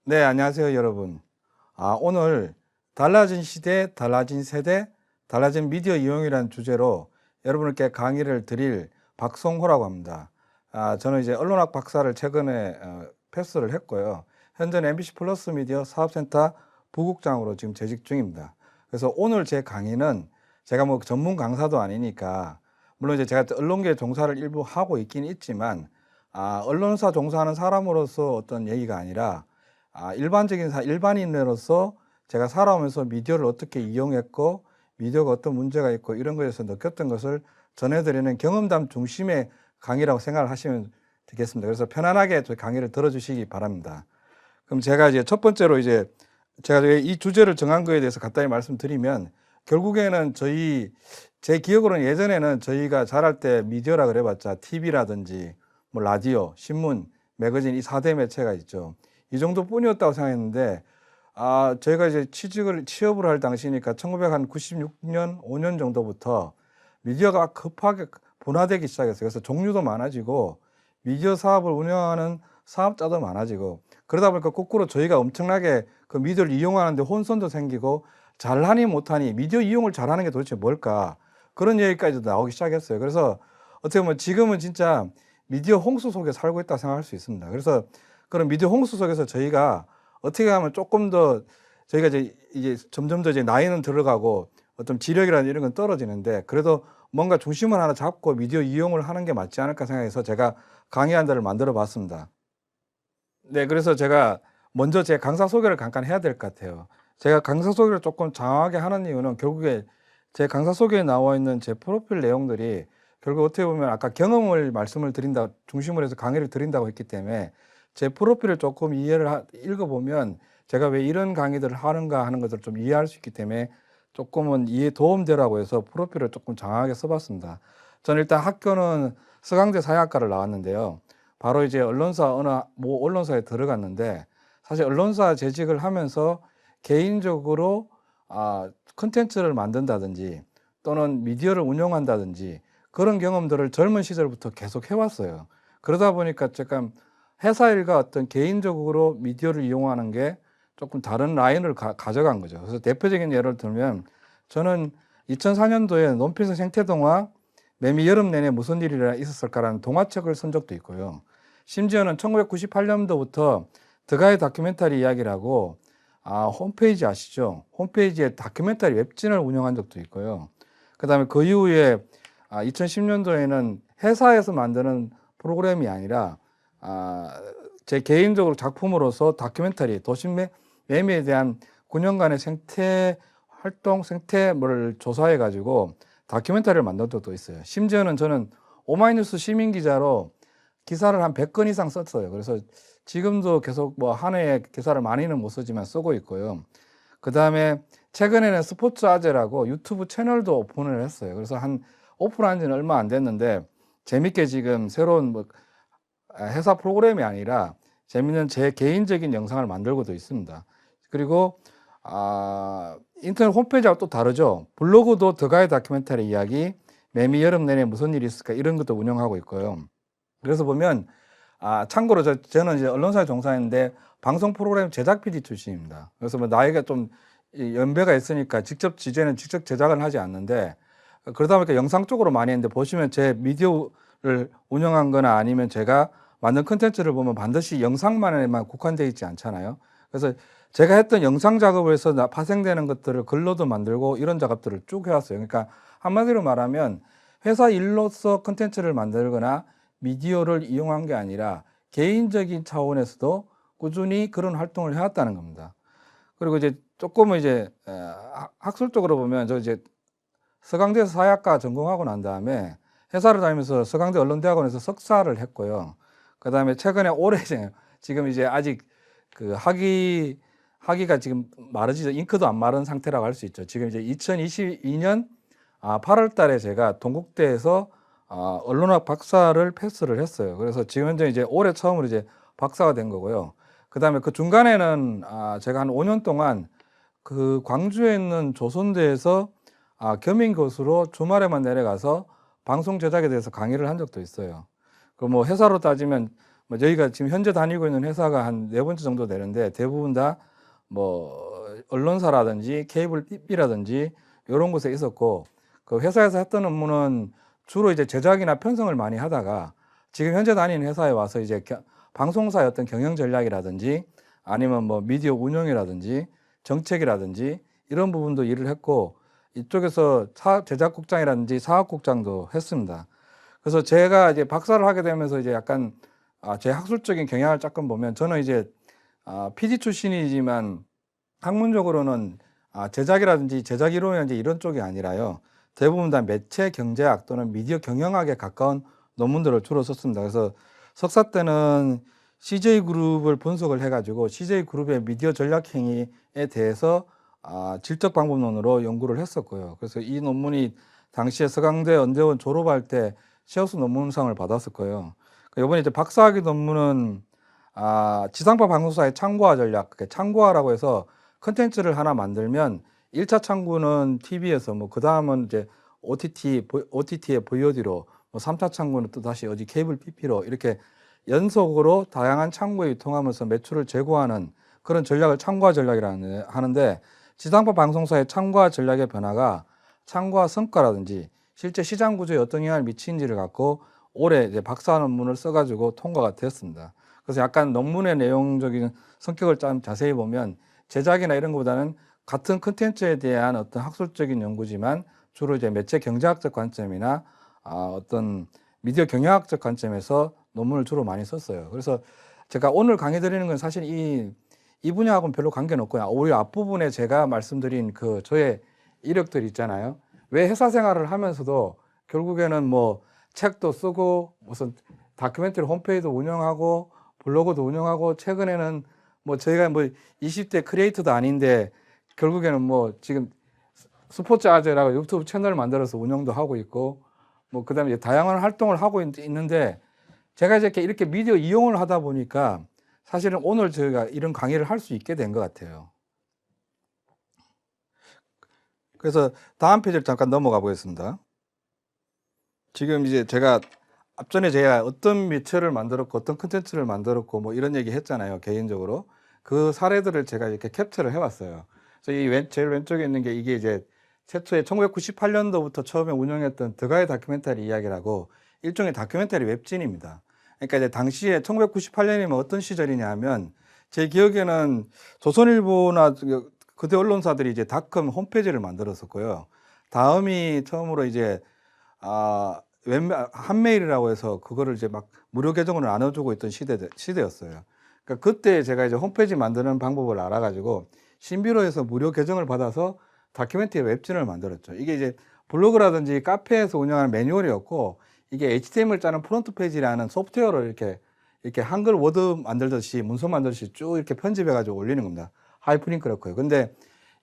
네, 안녕하세요, 여러분. 오늘 달라진 시대, 달라진 세대, 달라진 미디어 이용이라는 주제로 여러분께 강의를 드릴 박성호라고 합니다. 저는 이제 언론학 박사를 최근에 패스를 했고요. 현재는 MBC 플러스 미디어 사업센터 부국장으로 지금 재직 중입니다. 그래서 오늘 제 강의는 제가 뭐 전문 강사도 아니니까, 물론 이제 제가 언론계 종사를 일부 하고 있긴 있지만, 언론사 종사하는 사람으로서 어떤 얘기가 아니라 일반적인 일반인으로서 제가 살아오면서 미디어를 어떻게 이용했고 미디어가 어떤 문제가 있고 이런 것에서 느꼈던 것을 전해드리는 경험담 중심의 강의라고 생각을 하시면 되겠습니다. 그래서 편안하게 저 강의를 들어주시기 바랍니다. 그럼 제가 이제 첫 번째로 이제 제가 이 주제를 정한 거에 대해서 간단히 말씀드리면, 결국에는 제 기억으로는 예전에는 저희가 자랄 때 미디어라 그래봤자 TV라든지 뭐 라디오, 신문, 매거진 이 4대 매체가 있죠. 이 정도뿐이었다고 생각했는데, 저희가 이제 취업을 할 당시니까 1996년, 5년 정도부터 미디어가 급하게 분화되기 시작했어요. 그래서 종류도 많아지고 미디어 사업을 운영하는 사업자도 많아지고, 그러다 보니까 거꾸로 저희가 엄청나게 그 미디어를 이용하는데 혼선도 생기고, 잘하니 못하니 미디어 이용을 잘하는 게 도대체 뭘까, 그런 얘기까지 나오기 시작했어요. 그래서 어떻게 보면 지금은 진짜 미디어 홍수 속에 살고 있다고 생각할 수 있습니다. 그래서 그런 미디어 홍수 속에서 저희가 어떻게 하면 조금 더 저희가 이제 점점 더 이제 나이는 들어가고 어떤 지력이라는 이런 건 떨어지는데, 그래도 뭔가 중심을 하나 잡고 미디어 이용을 하는 게 맞지 않을까 생각해서 제가 강의 한 달을 만들어 봤습니다. 네, 그래서 제가 먼저 제 강사 소개를 잠깐 해야 될 것 같아요. 제가 강사 소개를 조금 장황하게 하는 이유는, 결국에 제 강사 소개에 나와 있는 제 프로필 내용들이 결국 어떻게 보면 아까 경험을 말씀을 드린다 중심으로 해서 강의를 드린다고 했기 때문에, 제 프로필을 조금 읽어보면 제가 왜 이런 강의들을 하는가 하는 것을 좀 이해할 수 있기 때문에 조금은 이해 도움되라고 해서 프로필을 조금 장황하게 써봤습니다. 저는 일단 학교는 서강대 사회학과를 나왔는데요. 바로 이제 어느 모 언론사에 들어갔는데, 사실 언론사 재직을 하면서 개인적으로 컨텐츠를 만든다든지 또는 미디어를 운영한다든지 그런 경험들을 젊은 시절부터 계속 해왔어요. 그러다 보니까 약간 회사 일과 어떤 개인적으로 미디어를 이용하는 게 조금 다른 라인을 가져간 거죠. 그래서 대표적인 예를 들면, 저는 2004년도에 논필성 생태동화 매미 여름 내내 무슨 일이 있었을까라는 동화책을 쓴 적도 있고요. 심지어는 1998년도부터 드가이 다큐멘터리 이야기라고 홈페이지 아시죠? 홈페이지에 다큐멘터리 웹진을 운영한 적도 있고요. 그 다음에 그 이후에 2010년도에는 회사에서 만드는 프로그램이 아니라 제 개인적으로 작품으로서 다큐멘터리 도심 매미에 대한 9년간의 생태 활동, 생태를 조사해 가지고 다큐멘터리를 만든 적도 있어요. 심지어는 저는 오마이뉴스 시민 기자로 기사를 한 100건 이상 썼어요. 그래서 지금도 계속 뭐 한 해에 기사를 많이는 못 쓰지만 쓰고 있고요. 그 다음에 최근에는 스포츠 아재라고 유튜브 채널도 오픈을 했어요. 그래서 오픈한 지는 얼마 안 됐는데, 재밌게 지금 새로운 회사 프로그램이 아니라 재밌는 제 개인적인 영상을 만들고도 있습니다. 그리고 인터넷 홈페이지하고 또 다르죠. 블로그도 더가이 다큐멘터리 이야기, 매미 여름 내내 무슨 일이 있을까, 이런 것도 운영하고 있고요. 그래서 보면 참고로 저는 이제 언론사에 종사했는데 방송 프로그램 제작 PD 출신입니다. 그래서 뭐 나이가 좀 연배가 있으니까 직접 제작은 하지 않는데, 그러다 보니까 영상 쪽으로 많이 했는데, 보시면 제 미디어를 운영한 거나 아니면 제가 만든 컨텐츠를 보면 반드시 영상만에만 국한되어 있지 않잖아요. 그래서 제가 했던 영상 작업을 해서 파생되는 것들을 글로도 만들고 이런 작업들을 쭉 해왔어요. 그러니까 한마디로 말하면 회사 일로서 컨텐츠를 만들거나 미디어를 이용한 게 아니라 개인적인 차원에서도 꾸준히 그런 활동을 해왔다는 겁니다. 그리고 이제 조금은 이제 학술적으로 보면, 저 이제 서강대에서 사회학과 전공하고 난 다음에 회사를 다니면서 서강대 언론대학원에서 석사를 했고요. 그 다음에 최근에 올해 지금 이제 아직 그 학위가 지금 마르지, 잉크도 안 마른 상태라고 할 수 있죠. 지금 이제 2022년 8월 달에 제가 동국대에서 언론학 박사를 패스를 했어요. 그래서 지금 현재 이제 올해 처음으로 이제 박사가 된 거고요. 그 다음에 그 중간에는 제가 한 5년 동안 그 광주에 있는 조선대에서 겸임 교수로 주말에만 내려가서 방송 제작에 대해서 강의를 한 적도 있어요. 그 뭐 회사로 따지면 뭐 저희가 지금 현재 다니고 있는 회사가 한 4번째 정도 되는데 대부분 다 뭐 언론사라든지 케이블 TV라든지 이런 곳에 있었고 그 회사에서 했던 업무는 주로 이제 제작이나 편성을 많이 하다가 지금 현재 다니는 회사에 와서 이제 방송사의 어떤 경영 전략이라든지 아니면 뭐 미디어 운영이라든지 정책이라든지 이런 부분도 일을 했고 이쪽에서 제작국장이라든지 사업국장도 했습니다. 그래서 제가 이제 박사를 하게 되면서 이제 약간 제 학술적인 경향을 조금 보면 저는 이제 PD 출신이지만 학문적으로는 제작이라든지 제작 이론이라든지 이런 쪽이 아니라요. 대부분 다 매체 경제학 또는 미디어 경영학에 가까운 논문들을 주로 썼습니다. 그래서 석사 때는 CJ그룹을 분석을 해가지고 CJ그룹의 미디어 전략 행위에 대해서 질적 방법론으로 연구를 했었고요. 그래서 이 논문이 당시에 서강대 연대원 졸업할 때 시어스 논문상을 받았을 거예요. 이번에 이제 박사학위 논문은 지상파 방송사의 창고화 전략, 창고화라고 해서 컨텐츠를 하나 만들면 1차 창구는 TV에서 뭐 그 다음은 이제 OTT의 VOD로 뭐 3차 창구는 또 다시 어디 케이블 PP로 이렇게 연속으로 다양한 창구에 유통하면서 매출을 제고하는 그런 전략을 창고화 전략이라고 하는데 지상파 방송사의 창고화 전략의 변화가 창고화 성과라든지 실제 시장 구조에 어떤 영향을 미치는지를 갖고 올해 이제 박사 논문을 써가지고 통과가 되었습니다. 그래서 약간 논문의 내용적인 성격을 좀 자세히 보면 제작이나 이런 것보다는 같은 컨텐츠에 대한 어떤 학술적인 연구지만 주로 이제 매체 경제학적 관점이나 어떤 미디어 경영학적 관점에서 논문을 주로 많이 썼어요. 그래서 제가 오늘 강의 드리는 건 사실 이 분야하고는 별로 관계는 없고요. 오히려 앞부분에 제가 말씀드린 그 저의 이력들 있잖아요. 왜 회사 생활을 하면서도 결국에는 뭐 책도 쓰고 무슨 다큐멘터리 홈페이지도 운영하고 블로그도 운영하고 최근에는 뭐 저희가 뭐 20대 크리에이터도 아닌데 결국에는 뭐 지금 스포츠 아재라고 유튜브 채널을 만들어서 운영도 하고 있고 뭐 그다음에 다양한 활동을 하고 있는데 제가 이렇게 미디어 이용을 하다 보니까 사실은 오늘 저희가 이런 강의를 할 수 있게 된 것 같아요. 그래서 다음 페이지를 잠깐 넘어가 보겠습니다. 지금 이제 제가 앞전에 제가 어떤 매체를 만들었고 어떤 컨텐츠를 만들었고 뭐 이런 얘기 했잖아요. 개인적으로. 그 사례들을 제가 이렇게 캡처를 해왔어요. 그래서 제일 왼쪽에 있는 게 이게 이제 최초에 1998년도부터 처음에 운영했던 드가이 다큐멘터리 이야기라고 일종의 다큐멘터리 웹진입니다. 그러니까 이제 당시에 1998년이면 어떤 시절이냐 하면 제 기억에는 조선일보나 그대 언론사들이 이제 닷컴 홈페이지를 만들었었고요. 다음이 처음으로 이제 한메일이라고 해서 그거를 이제 막 무료 계정으로 나눠주고 있던 시대였어요. 그러니까 그때 제가 이제 홈페이지 만드는 방법을 알아가지고 신비로에서 무료 계정을 받아서 다큐멘터리 웹진을 만들었죠. 이게 이제 블로그라든지 카페에서 운영하는 매뉴얼이었고 이게 HTML 짜는 프론트 페이지라는 소프트웨어를 이렇게 한글 워드 만들듯이 문서 만들듯이 쭉 이렇게 편집해가지고 올리는 겁니다. 하이퍼링크 넣고요. 근데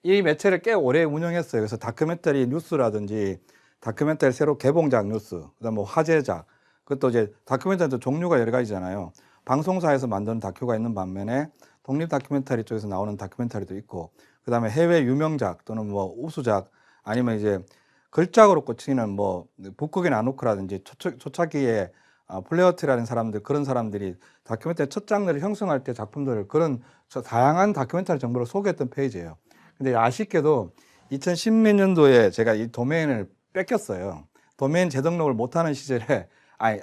이 매체를 꽤 오래 운영했어요. 그래서 다큐멘터리 뉴스라든지 다큐멘터리 새로 개봉작 뉴스, 그다음 뭐 화제작, 그것도 이제 다큐멘터리도 종류가 여러 가지잖아요. 방송사에서 만드는 다큐가 있는 반면에 독립 다큐멘터리 쪽에서 나오는 다큐멘터리도 있고, 그다음에 해외 유명작 또는 뭐 우수작 아니면 이제 걸작으로 꽂히는 뭐 북극의 나누크라든지 초창기에 플레어트라는 사람들 그런 사람들이 다큐멘터리 첫 장르를 형성할 때 작품들을 그런 다양한 다큐멘터리 정보를 소개했던 페이지예요. 근데 아쉽게도 2010몇 년도에 제가 이 도메인을 뺏겼어요. 도메인 재등록을 못하는 시절에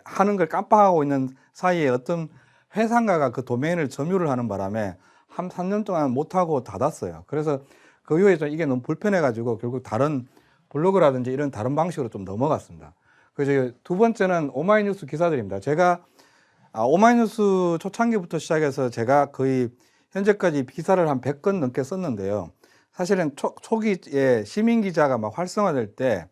하는 걸 깜빡하고 있는 사이에 어떤 회사가가 그 도메인을 점유를 하는 바람에 한 3년 동안 못하고 닫았어요. 그래서 그 이후에 좀 이게 너무 불편해가지고 결국 다른 블로그라든지 이런 다른 방식으로 좀 넘어갔습니다. 그래서 두 번째는 오마이뉴스 기사들입니다. 제가 오마이뉴스 초창기부터 시작해서 제가 거의 현재까지 기사를 한 100건 넘게 썼는데요. 사실은 초기에 시민 기자가 막 활성화될 때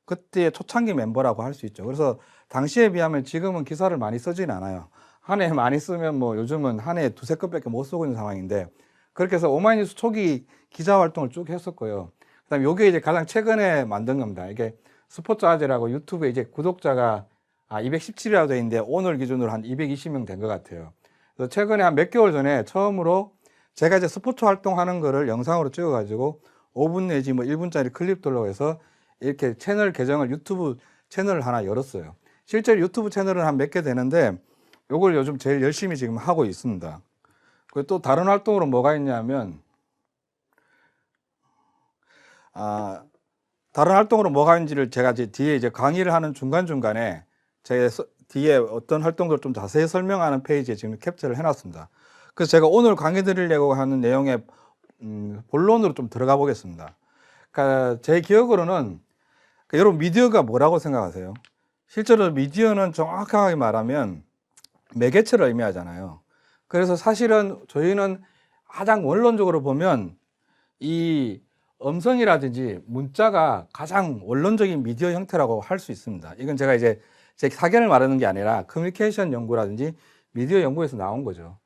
그때 초창기 멤버라고 할 수 있죠. 그래서 당시에 비하면 지금은 기사를 많이 쓰진 않아요. 한 해 많이 쓰면 뭐 요즘은 한 해에 두세 건밖에 못 쓰고 있는 상황인데 그렇게 해서 오마이뉴스 초기 기자 활동을 쭉 했었고요. 그다음에 요게 이제 가장 최근에 만든 겁니다. 이게 스포츠 아재라고 유튜브에 이제 구독자가 217이라고 돼 있는데 오늘 기준으로 한 220명 된 것 같아요. 그래서 최근에 한 몇 개월 전에 처음으로 제가 이제 스포츠 활동하는 거를 영상으로 찍어가지고 5분 내지 뭐 1분짜리 클립들로 해서 이렇게 채널 계정을 유튜브 채널을 하나 열었어요. 실제로 유튜브 채널은 한 몇 개 되는데 요걸 요즘 제일 열심히 지금 하고 있습니다. 그리고 또 다른 활동으로 뭐가 있냐면 다른 활동으로 뭐가 있는지를 제가 이제 뒤에 이제 강의를 하는 중간중간에 제 뒤에 어떤 활동들 좀 자세히 설명하는 페이지에 지금 캡처를 해놨습니다. 그래서 제가 오늘 강의 드리려고 하는 내용의 본론으로 좀 들어가 보겠습니다. 그러니까 제 기억으로는 여러분 미디어가 뭐라고 생각하세요? 실제로 미디어는 정확하게 말하면 매개체를 의미하잖아요. 그래서 사실은 저희는 가장 원론적으로 보면 이 음성이라든지 문자가 가장 원론적인 미디어 형태라고 할 수 있습니다. 이건 제가 이제 제 사견을 말하는 게 아니라 커뮤니케이션 연구라든지 미디어 연구에서 나온 거죠.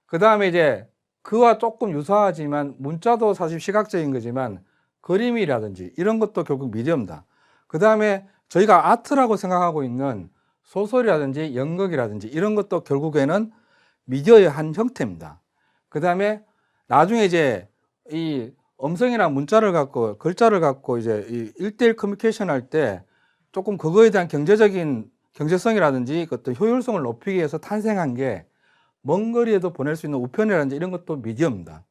그 다음에 이제 그와 조금 유사하지만 문자도 사실 시각적인 거지만 그림이라든지 이런 것도 결국 미디어입니다. 그 다음에 저희가 아트라고 생각하고 있는 소설이라든지 연극이라든지 이런 것도 결국에는 미디어의 한 형태입니다. 그 다음에 나중에 이제 이 음성이나 문자를 갖고 글자를 갖고 이제 이 1대1 커뮤니케이션 할 때 조금 그거에 대한 경제성이라든지 어떤 효율성을 높이기 위해서 탄생한 게 먼 거리에도 보낼 수 있는 우편이라든지 이런 것도 미디어입니다.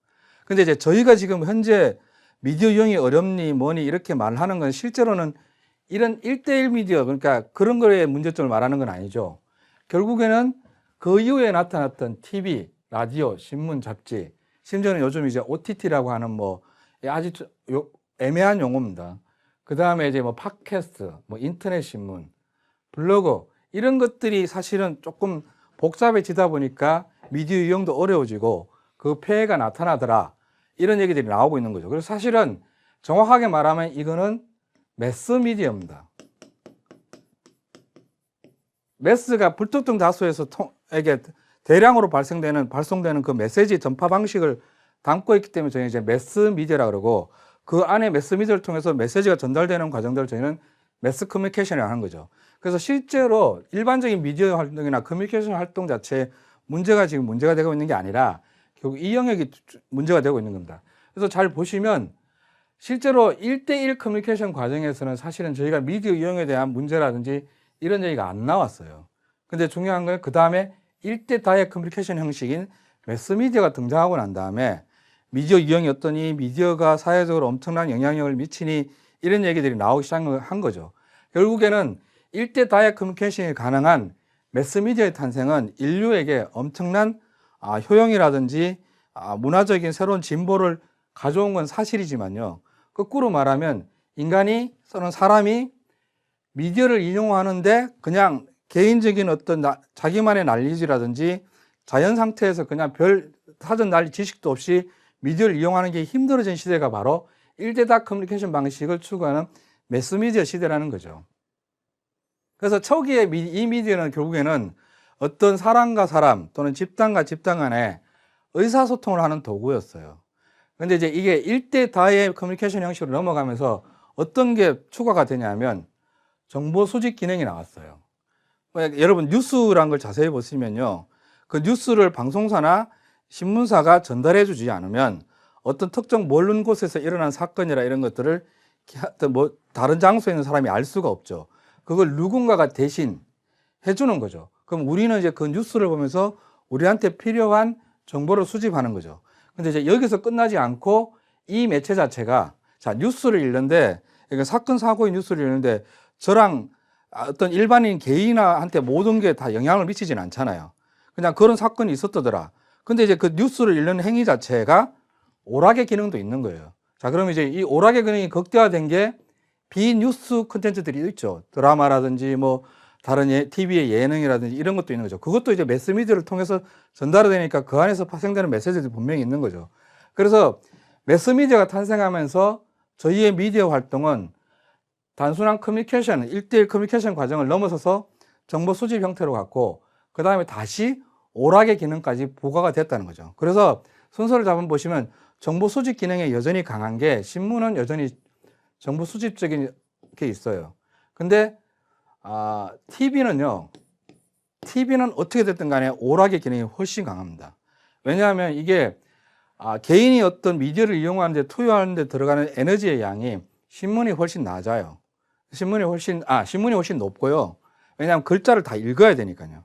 근데 이제 저희가 지금 현재 미디어 이용이 어렵니 뭐니 이렇게 말하는 건 실제로는 이런 1대1 미디어, 그러니까 그런 거에 문제점을 말하는 건 아니죠. 결국에는 그 이후에 나타났던 TV, 라디오, 신문, 잡지, 심지어는 요즘 이제 OTT라고 하는 뭐 아주 애매한 용어입니다. 그 다음에 이제 뭐 팟캐스트, 뭐 인터넷 신문, 블로그 이런 것들이 사실은 조금 복잡해지다 보니까 미디어 이용도 어려워지고 그 폐해가 나타나더라 이런 얘기들이 나오고 있는 거죠. 그래서 사실은 정확하게 말하면 이거는 매스미디어입니다. 매스가 불특정 다수에서 에게 대량으로 발송되는 그 메시지 전파 방식을 담고 있기 때문에 저희는 이제 매스미디어라 그러고 그 안에 매스미디어를 통해서 메시지가 전달되는 과정들을 저희는 매스 커뮤니케이션이라고 하는 거죠. 그래서 실제로 일반적인 미디어 활동이나 커뮤니케이션 활동 자체에 문제가 되고 있는 게 아니라 결국 이 영역이 문제가 되고 있는 겁니다. 그래서 잘 보시면 실제로 1대1 커뮤니케이션 과정에서는 사실은 저희가 미디어 이용에 대한 문제라든지 이런 얘기가 안 나왔어요. 근데 중요한 건 그 다음에 1대 다의 커뮤니케이션 형식인 매스미디어가 등장하고 난 다음에 미디어 이용이 어떠니, 미디어가 사회적으로 엄청난 영향력을 미치니 이런 얘기들이 나오기 시작한 거죠. 결국에는 1대 다의 커뮤니케이션이 가능한 매스미디어의 탄생은 인류에게 엄청난 효용이라든지 문화적인 새로운 진보를 가져온 건 사실이지만요. 거꾸로 말하면 인간이 또는 사람이 미디어를 이용하는데 그냥 개인적인 어떤 자기만의 난리지라든지 자연 상태에서 그냥 별 사전 난리 지식도 없이 미디어를 이용하는 게 힘들어진 시대가 바로 1대 다 커뮤니케이션 방식을 추구하는 매스미디어 시대라는 거죠. 그래서 초기에 이 미디어는 결국에는 어떤 사람과 사람 또는 집단과 집단 간에 의사소통을 하는 도구였어요. 근데 이제 이게 1대 다의 커뮤니케이션 형식으로 넘어가면서 어떤 게 추가가 되냐면 정보 수집 기능이 나왔어요. 여러분 뉴스란 걸 자세히 보시면요. 그 뉴스를 방송사나 신문사가 전달해 주지 않으면 어떤 특정 모르는 곳에서 일어난 사건이라 이런 것들을 뭐 다른 장소에 있는 사람이 알 수가 없죠. 그걸 누군가가 대신 해주는 거죠. 그럼 우리는 이제 그 뉴스를 보면서 우리한테 필요한 정보를 수집하는 거죠. 근데 이제 여기서 끝나지 않고 이 매체 자체가 자 뉴스를 읽는데 그러니까 사건 사고의 뉴스를 읽는데 저랑 어떤 일반인 개인한테 모든 게 다 영향을 미치진 않잖아요. 그냥 그런 사건이 있었더라. 근데 이제 그 뉴스를 읽는 행위 자체가 오락의 기능도 있는 거예요. 자, 그러면 이제 이 오락의 기능이 극대화된 게 비뉴스 콘텐츠들이 있죠. 드라마라든지 뭐 다른 TV의 예능이라든지 이런 것도 있는 거죠. 그것도 이제 매스미디어를 통해서 전달이 되니까 그 안에서 파생되는 메시지들이 분명히 있는 거죠. 그래서 매스미디어가 탄생하면서 저희의 미디어 활동은 단순한 커뮤니케이션, 1대1 커뮤니케이션 과정을 넘어서서 정보 수집 형태로 갔고 그 다음에 다시 오락의 기능까지 부과가 됐다는 거죠. 그래서 순서를 잡아 보시면 정보 수집 기능이 여전히 강한 게 신문은 여전히 정보 수집적인 게 있어요. 근데 TV는요. TV는 어떻게 됐든 간에 오락의 기능이 훨씬 강합니다. 왜냐하면 이게 개인이 어떤 미디어를 이용하는데 투여하는 데 들어가는 에너지의 양이 신문이 훨씬 낮아요. 신문이 훨씬 높고요. 왜냐하면 글자를 다 읽어야 되니까요.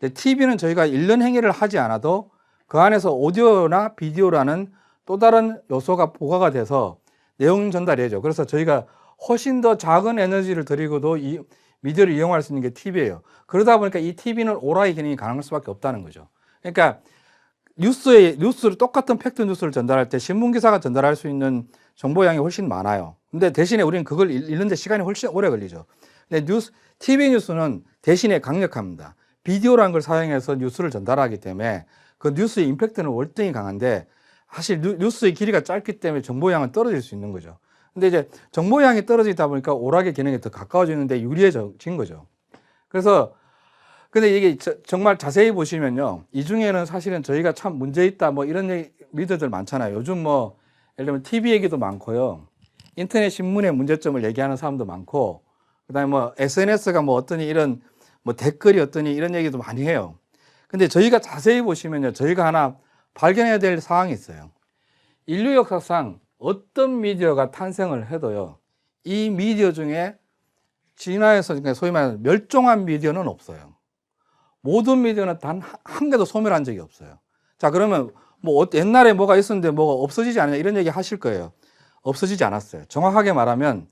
TV는 저희가 읽는 행위를 하지 않아도 그 안에서 오디오나 비디오라는 또 다른 요소가 부과가 돼서 내용 전달이 되죠. 그래서 저희가 훨씬 더 작은 에너지를 들이고도 이 미디어를 이용할 수 있는 게 TV예요. 그러다 보니까 이 TV는 오라이 기능이 가능할 수밖에 없다는 거죠. 그러니까 뉴스를 똑같은 팩트 뉴스를 전달할 때 신문 기사가 전달할 수 있는 정보 양이 훨씬 많아요. 근데 대신에 우리는 그걸 읽는데 시간이 훨씬 오래 걸리죠. 근데 TV 뉴스는 대신에 강력합니다. 비디오라는 걸 사용해서 뉴스를 전달하기 때문에 그 뉴스의 임팩트는 월등히 강한데 사실 뉴스의 길이가 짧기 때문에 정보량은 떨어질 수 있는 거죠. 근데 이제 정보량이 떨어지다 보니까 오락의 기능에 더 가까워지는데 유리해진 거죠. 그래서 근데 이게 정말 자세히 보시면요. 이 중에는 사실은 저희가 참 문제 있다 뭐 이런 미디어들 많잖아요. 요즘 뭐 예를 들면 TV 얘기도 많고요. 인터넷 신문의 문제점을 얘기하는 사람도 많고 그다음에 뭐 SNS가 뭐 어떠니 이런 뭐 댓글이 어떠니 이런 얘기도 많이 해요. 근데 저희가 자세히 보시면요. 저희가 하나 발견해야 될 사항이 있어요. 인류 역사상 어떤 미디어가 탄생을 해도요. 이 미디어 중에 진화해서 소위 말하는 멸종한 미디어는 없어요. 모든 미디어는 단 한 개도 소멸한 적이 없어요. 자, 그러면 뭐 옛날에 뭐가 있었는데 뭐가 없어지지 않냐 이런 얘기 하실 거예요. 없어지지 않았어요. 정확하게 말하면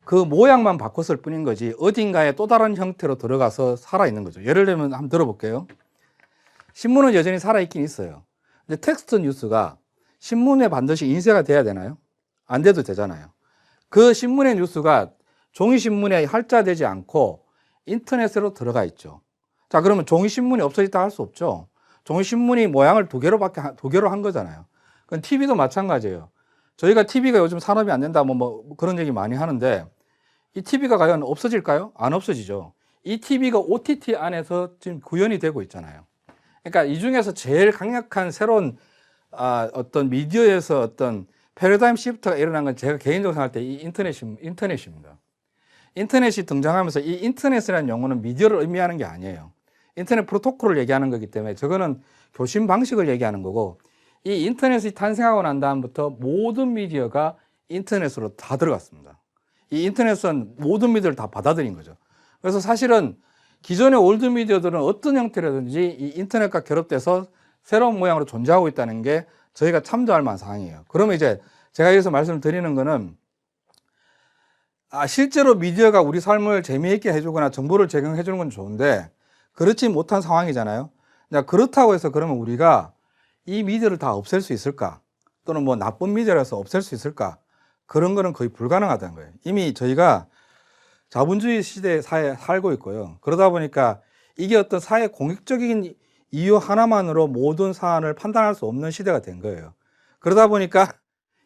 그 모양만 바꿨을 뿐인 거지 어딘가에 또 다른 형태로 들어가서 살아있는 거죠. 예를 들면 한번 들어볼게요. 신문은 여전히 살아있긴 있어요. 근데 텍스트 뉴스가 신문에 반드시 인쇄가 돼야 되나요? 안 돼도 되잖아요. 그 신문의 뉴스가 종이신문에 할자되지 않고 인터넷으로 들어가 있죠. 자, 그러면 종이신문이 없어졌다 할 수 없죠. 종이신문이 모양을 두 개로 한 거잖아요. 그건 TV도 마찬가지예요. 저희가 TV가 요즘 산업이 안 된다 뭐 그런 얘기 많이 하는데 이 TV가 과연 없어질까요? 안 없어지죠. 이 TV가 OTT 안에서 지금 구현이 되고 있잖아요. 그러니까 이 중에서 제일 강력한 새로운 어떤 미디어에서 어떤 패러다임 시프트가 일어난 건 제가 개인적으로 생각할 때 이 인터넷입니다. 인터넷이 등장하면서 이 인터넷이라는 용어는 미디어를 의미하는 게 아니에요. 인터넷 프로토콜을 얘기하는 거기 때문에 저거는 교신 방식을 얘기하는 거고 이 인터넷이 탄생하고 난 다음부터 모든 미디어가 인터넷으로 다 들어갔습니다. 이 인터넷은 모든 미디어를 다 받아들인 거죠. 그래서 사실은 기존의 올드 미디어들은 어떤 형태라든지 이 인터넷과 결합돼서 새로운 모양으로 존재하고 있다는 게 저희가 참조할 만한 사항이에요. 그러면 이제 제가 여기서 말씀을 드리는 거는 실제로 미디어가 우리 삶을 재미있게 해주거나 정보를 제공해 주는 건 좋은데 그렇지 못한 상황이잖아요. 그렇다고 해서 그러면 우리가 이 미디어를 다 없앨 수 있을까? 또는 뭐 나쁜 미디어라서 없앨 수 있을까? 그런 거는 거의 불가능하다는 거예요. 이미 저희가 자본주의 시대에 사회에 살고 있고요. 그러다 보니까 이게 어떤 사회 공익적인 이유 하나만으로 모든 사안을 판단할 수 없는 시대가 된 거예요. 그러다 보니까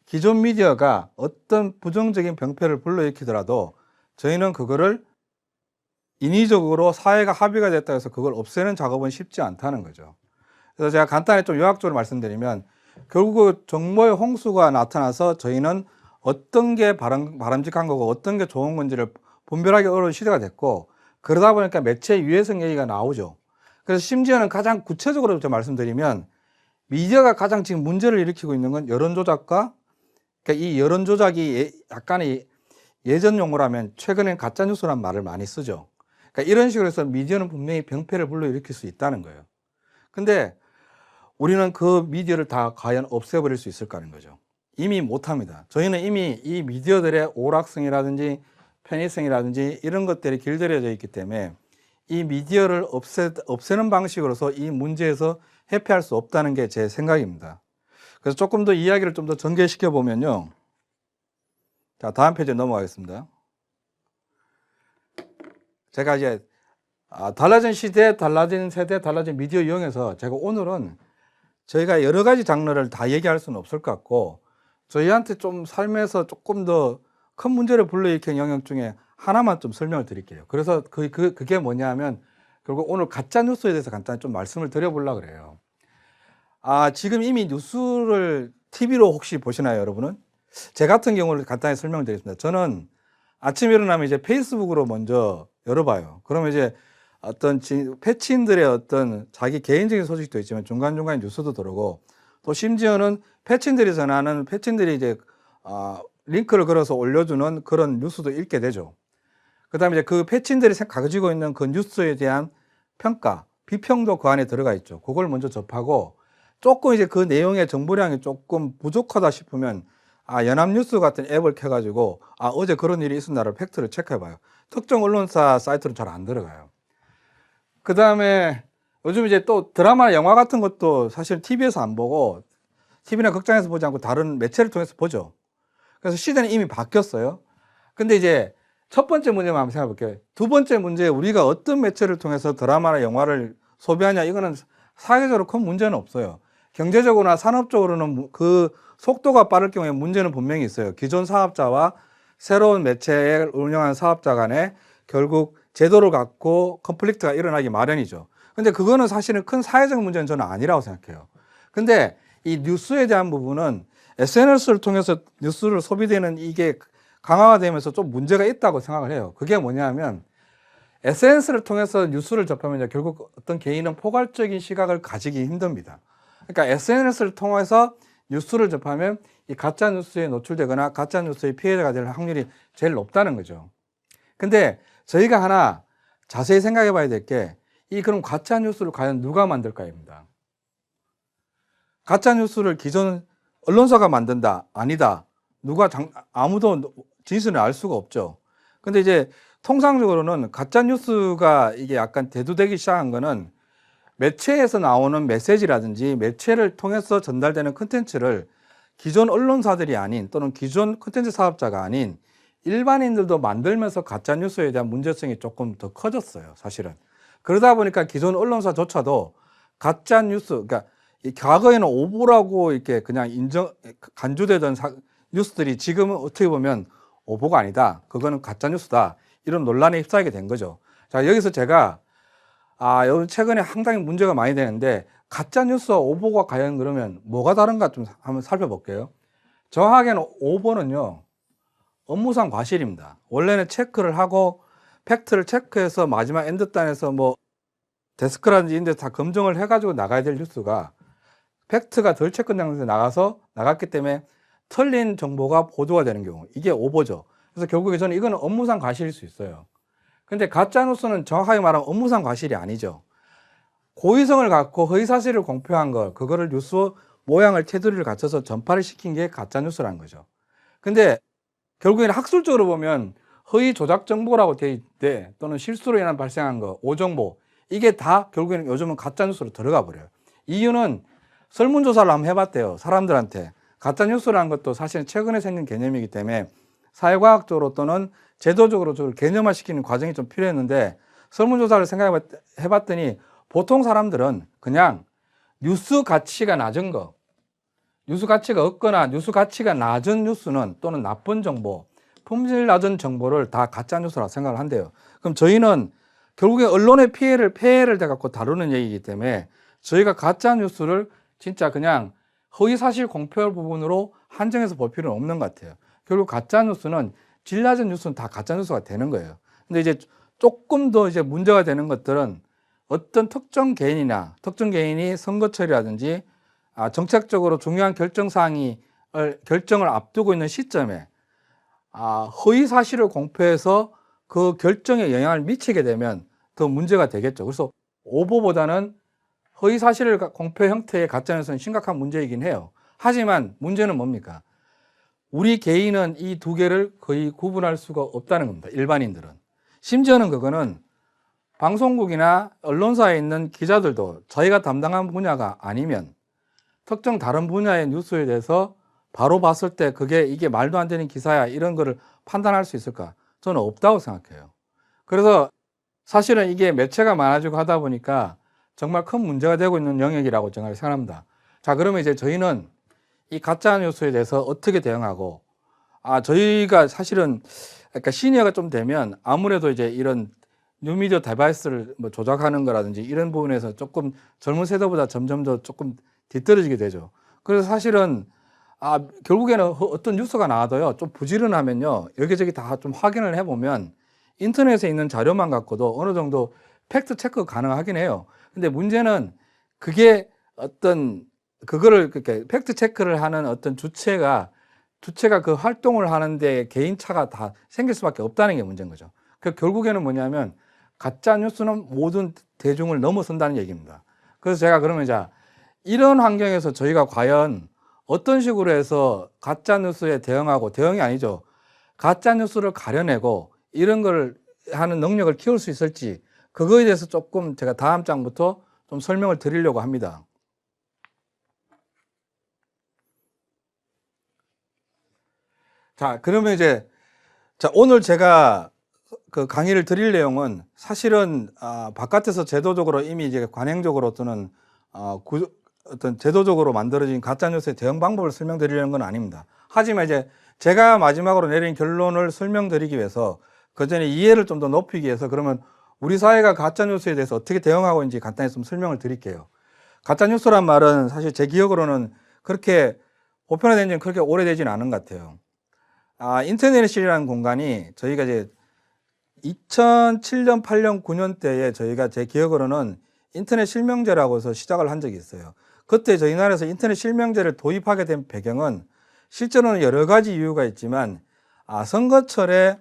기존 미디어가 어떤 부정적인 병폐를 불러일으키더라도 저희는 그거를 인위적으로 사회가 합의가 됐다 해서 그걸 없애는 작업은 쉽지 않다는 거죠. 그래서 제가 간단히 좀 요약적으로 말씀드리면 결국 정보의 홍수가 나타나서 저희는 어떤 게 바람직한 거고 어떤 게 좋은 건지를 분별하기 어려운 시대가 됐고 그러다 보니까 매체 유해성 얘기가 나오죠. 그래서 심지어는 가장 구체적으로 좀 말씀드리면 미디어가 가장 지금 문제를 일으키고 있는 건 여론조작과 그러니까 이 여론조작이 약간의 예전 용어라면 최근엔 가짜뉴스란 말을 많이 쓰죠. 그러니까 이런 식으로 해서 미디어는 분명히 병폐를 불러일으킬 수 있다는 거예요. 근데 우리는 그 미디어를 다 과연 없애버릴 수 있을까 하는 거죠. 이미 못합니다. 저희는 이미 이 미디어들의 오락성이라든지 편의성이라든지 이런 것들이 길들여져 있기 때문에 이 미디어를 없애는 방식으로서 이 문제에서 회피할 수 없다는 게 제 생각입니다. 그래서 조금 더 이야기를 좀 더 전개시켜 보면요. 자, 다음 페이지에 넘어가겠습니다. 제가 이제 달라진 시대, 달라진 세대, 달라진 미디어 이용해서 제가 오늘은 저희가 여러 가지 장르를 다 얘기할 수는 없을 것 같고 저희한테 좀 삶에서 조금 더 큰 문제를 불러일으키는 영역 중에 하나만 좀 설명을 드릴게요. 그래서 그게 뭐냐 하면 결국 오늘 가짜 뉴스에 대해서 간단히 좀 말씀을 드려보려고 그래요. 지금 이미 뉴스를 TV로 혹시 보시나요, 여러분은? 제 같은 경우를 간단히 설명을 드리겠습니다. 저는 아침에 일어나면 이제 페이스북으로 먼저 열어봐요. 그러면 이제 어떤 패치인들의 어떤 자기 개인적인 소식도 있지만 중간중간 뉴스도 들어오고 또 심지어는 패치인들이 이제 링크를 걸어서 올려주는 그런 뉴스도 읽게 되죠. 그 다음에 이제 그 패치인들이 가지고 있는 그 뉴스에 대한 평가 비평도 그 안에 들어가 있죠. 그걸 먼저 접하고 조금 이제 그 내용의 정보량이 조금 부족하다 싶으면 연합뉴스 같은 앱을 켜가지고 어제 그런 일이 있었나를 팩트를 체크해봐요. 특정 언론사 사이트는 잘 안 들어가요. 그 다음에 요즘 이제 또 드라마나 영화 같은 것도 사실 TV에서 안 보고 TV나 극장에서 보지 않고 다른 매체를 통해서 보죠. 그래서 시대는 이미 바뀌었어요. 근데 이제 첫 번째 문제만 한번 생각해 볼게요. 두 번째 문제, 우리가 어떤 매체를 통해서 드라마나 영화를 소비하냐, 이거는 사회적으로 큰 문제는 없어요. 경제적으로나 산업적으로는 그 속도가 빠를 경우에 문제는 분명히 있어요. 기존 사업자와 새로운 매체를 운영하는 사업자 간에 결국 제도를 갖고 컨플릭트가 일어나기 마련이죠. 근데 그거는 사실은 큰 사회적 문제는 저는 아니라고 생각해요. 근데 이 뉴스에 대한 부분은 SNS를 통해서 뉴스를 소비되는 이게 강화가 되면서 좀 문제가 있다고 생각을 해요. 그게 뭐냐면 SNS를 통해서 뉴스를 접하면 결국 어떤 개인은 포괄적인 시각을 가지기 힘듭니다. 그러니까 SNS를 통해서 뉴스를 접하면 이 가짜 뉴스에 노출되거나 가짜 뉴스의 피해자가 될 확률이 제일 높다는 거죠. 근데 저희가 하나 자세히 생각해 봐야 될 게 그럼 가짜 뉴스를 과연 누가 만들까입니다. 가짜 뉴스를 기존 언론사가 만든다? 아니다. 아무도 진실을 알 수가 없죠. 근데 이제 통상적으로는 가짜 뉴스가 이게 약간 대두되기 시작한 거는 매체에서 나오는 메시지라든지 매체를 통해서 전달되는 컨텐츠를 기존 언론사들이 아닌 또는 기존 컨텐츠 사업자가 아닌 일반인들도 만들면서 가짜 뉴스에 대한 문제성이 조금 더 커졌어요, 사실은. 그러다 보니까 기존 언론사조차도 가짜 뉴스, 그러니까 과거에는 오보라고 이렇게 그냥 간주되던 뉴스들이 지금은 어떻게 보면 오보가 아니다, 그거는 가짜 뉴스다, 이런 논란에 휩싸이게 된 거죠. 자, 여기서 제가 최근에 상당히 문제가 많이 되는데 가짜 뉴스와 오보가 과연 그러면 뭐가 다른가 좀 한번 살펴볼게요. 정확하게는 오보는요, 업무상 과실입니다. 원래는 체크를 하고 팩트를 체크해서 마지막 엔드단에서 뭐 데스크라든지 이런 데서 다 검증을 해가지고 나가야 될 뉴스가 팩트가 덜 체크된 상태에서 나갔기 때문에 틀린 정보가 보도가 되는 경우, 이게 오보죠. 그래서 결국에 저는 이거는 업무상 과실일 수 있어요. 근데 가짜 뉴스는 정확하게 말하면 업무상 과실이 아니죠. 고의성을 갖고 허위사실을 공표한 걸, 그거를 뉴스 모양을 테두리를 갖춰서 전파를 시킨 게 가짜 뉴스라는 거죠. 근데 결국에는 학술적으로 보면 허위 조작 정보라고 돼 있대, 또는 실수로 인한 발생한 거, 오정보, 이게 다 결국에는 요즘은 가짜 뉴스로 들어가 버려요. 이유는 설문조사를 한번 해봤대요, 사람들한테. 가짜 뉴스라는 것도 사실은 최근에 생긴 개념이기 때문에 사회과학적으로 또는 제도적으로 저걸 개념화시키는 과정이 좀 필요했는데, 설문조사를 해봤더니 보통 사람들은 그냥 뉴스 가치가 낮은 거, 뉴스 가치가 없거나 뉴스 가치가 낮은 뉴스는 또는 나쁜 정보, 품질 낮은 정보를 다 가짜 뉴스라고 생각을 한대요. 그럼 저희는 결국에 언론의 폐해를 갖고 다루는 얘기이기 때문에 저희가 가짜 뉴스를 진짜 그냥 허위사실 공표 부분으로 한정해서 볼 필요는 없는 것 같아요. 결국 가짜 뉴스는 질 낮은 뉴스는 다 가짜 뉴스가 되는 거예요. 근데 이제 조금 더 이제 문제가 되는 것들은 어떤 특정 개인이 선거철이라든지 정책적으로 중요한 결정을 앞두고 있는 시점에 허위 사실을 공표해서 그 결정에 영향을 미치게 되면 더 문제가 되겠죠. 그래서 오보보다는 허위 사실을 공표 형태의 가짜뉴스는 심각한 문제이긴 해요. 하지만 문제는 뭡니까? 우리 개인은 이 두 개를 거의 구분할 수가 없다는 겁니다, 일반인들은. 심지어는 그거는 방송국이나 언론사에 있는 기자들도 저희가 담당한 분야가 아니면 특정 다른 분야의 뉴스에 대해서 바로 봤을 때 이게 말도 안 되는 기사야, 이런 거를 판단할 수 있을까? 저는 없다고 생각해요. 그래서 사실은 이게 매체가 많아지고 하다 보니까 정말 큰 문제가 되고 있는 영역이라고 생각합니다. 자, 그러면 이제 저희는 이 가짜 뉴스에 대해서 어떻게 대응하고, 저희가 사실은 그러니까 시니어가 좀 되면 아무래도 이제 이런 뉴미디어 디바이스를 뭐 조작하는 거라든지 이런 부분에서 조금 젊은 세대보다 점점 더 조금 뒤떨어지게 되죠. 그래서 사실은 결국에는 어떤 뉴스가 나와도요, 좀 부지런하면요, 여기저기 다 좀 확인을 해보면 인터넷에 있는 자료만 갖고도 어느 정도 팩트 체크 가능하긴 해요. 근데 문제는 그거를 그렇게 팩트 체크를 하는 어떤 주체가 그 활동을 하는데 개인차가 다 생길 수밖에 없다는 게 문제인 거죠. 결국에는 뭐냐면 가짜 뉴스는 모든 대중을 넘어선다는 얘기입니다. 그래서 제가 그러면 자, 이런 환경에서 저희가 과연 어떤 식으로 해서 가짜 뉴스에 대응하고, 대응이 아니죠, 가짜 뉴스를 가려내고 이런 걸 하는 능력을 키울 수 있을지, 그거에 대해서 조금 제가 다음 장부터 좀 설명을 드리려고 합니다. 자, 그러면 이제, 자, 오늘 제가 그 강의를 드릴 내용은 사실은 바깥에서 제도적으로 이미 이제 관행적으로 또는 어떤 제도적으로 만들어진 가짜뉴스의 대응 방법을 설명드리려는 건 아닙니다. 하지만 이제 제가 마지막으로 내린 결론을 설명드리기 위해서 그 전에 이해를 좀 더 높이기 위해서 그러면 우리 사회가 가짜뉴스에 대해서 어떻게 대응하고 있는지 간단히 좀 설명을 드릴게요. 가짜뉴스란 말은 사실 제 기억으로는 그렇게 보편화된 지는 그렇게 오래되지는 않은 것 같아요. 인터넷이라는 공간이 저희가 이제 2007년, 8년, 9년 때에 저희가 제 기억으로는 인터넷 실명제라고 해서 시작을 한 적이 있어요. 그때 저희 나라에서 인터넷 실명제를 도입하게 된 배경은 실제로는 여러 가지 이유가 있지만 선거철에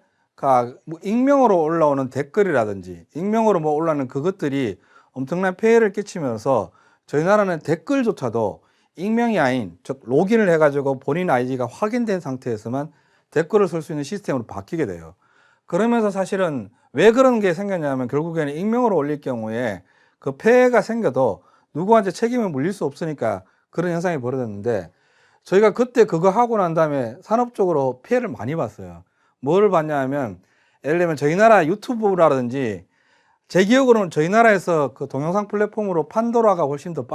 뭐 익명으로 올라오는 댓글이라든지 익명으로 뭐 올라오는 그것들이 엄청난 폐해를 끼치면서 저희 나라는 댓글조차도 익명이 아닌, 즉 로그인을 해가지고 본인 아이디가 확인된 상태에서만 댓글을 쓸 수 있는 시스템으로 바뀌게 돼요. 그러면서 사실은 왜 그런 게 생겼냐면 결국에는 익명으로 올릴 경우에 그 폐해가 생겨도 누구한테 책임을 물릴 수 없으니까 그런 현상이 벌어졌는데, 저희가 그때 그거 하고 난 다음에 산업적으로 피해를 많이 봤어요. 뭐를 봤냐 하면, 예를 들면 저희 나라 유튜브라든지, 제 기억으로는 저희 나라에서 그 동영상 플랫폼으로 판도라가 훨씬 더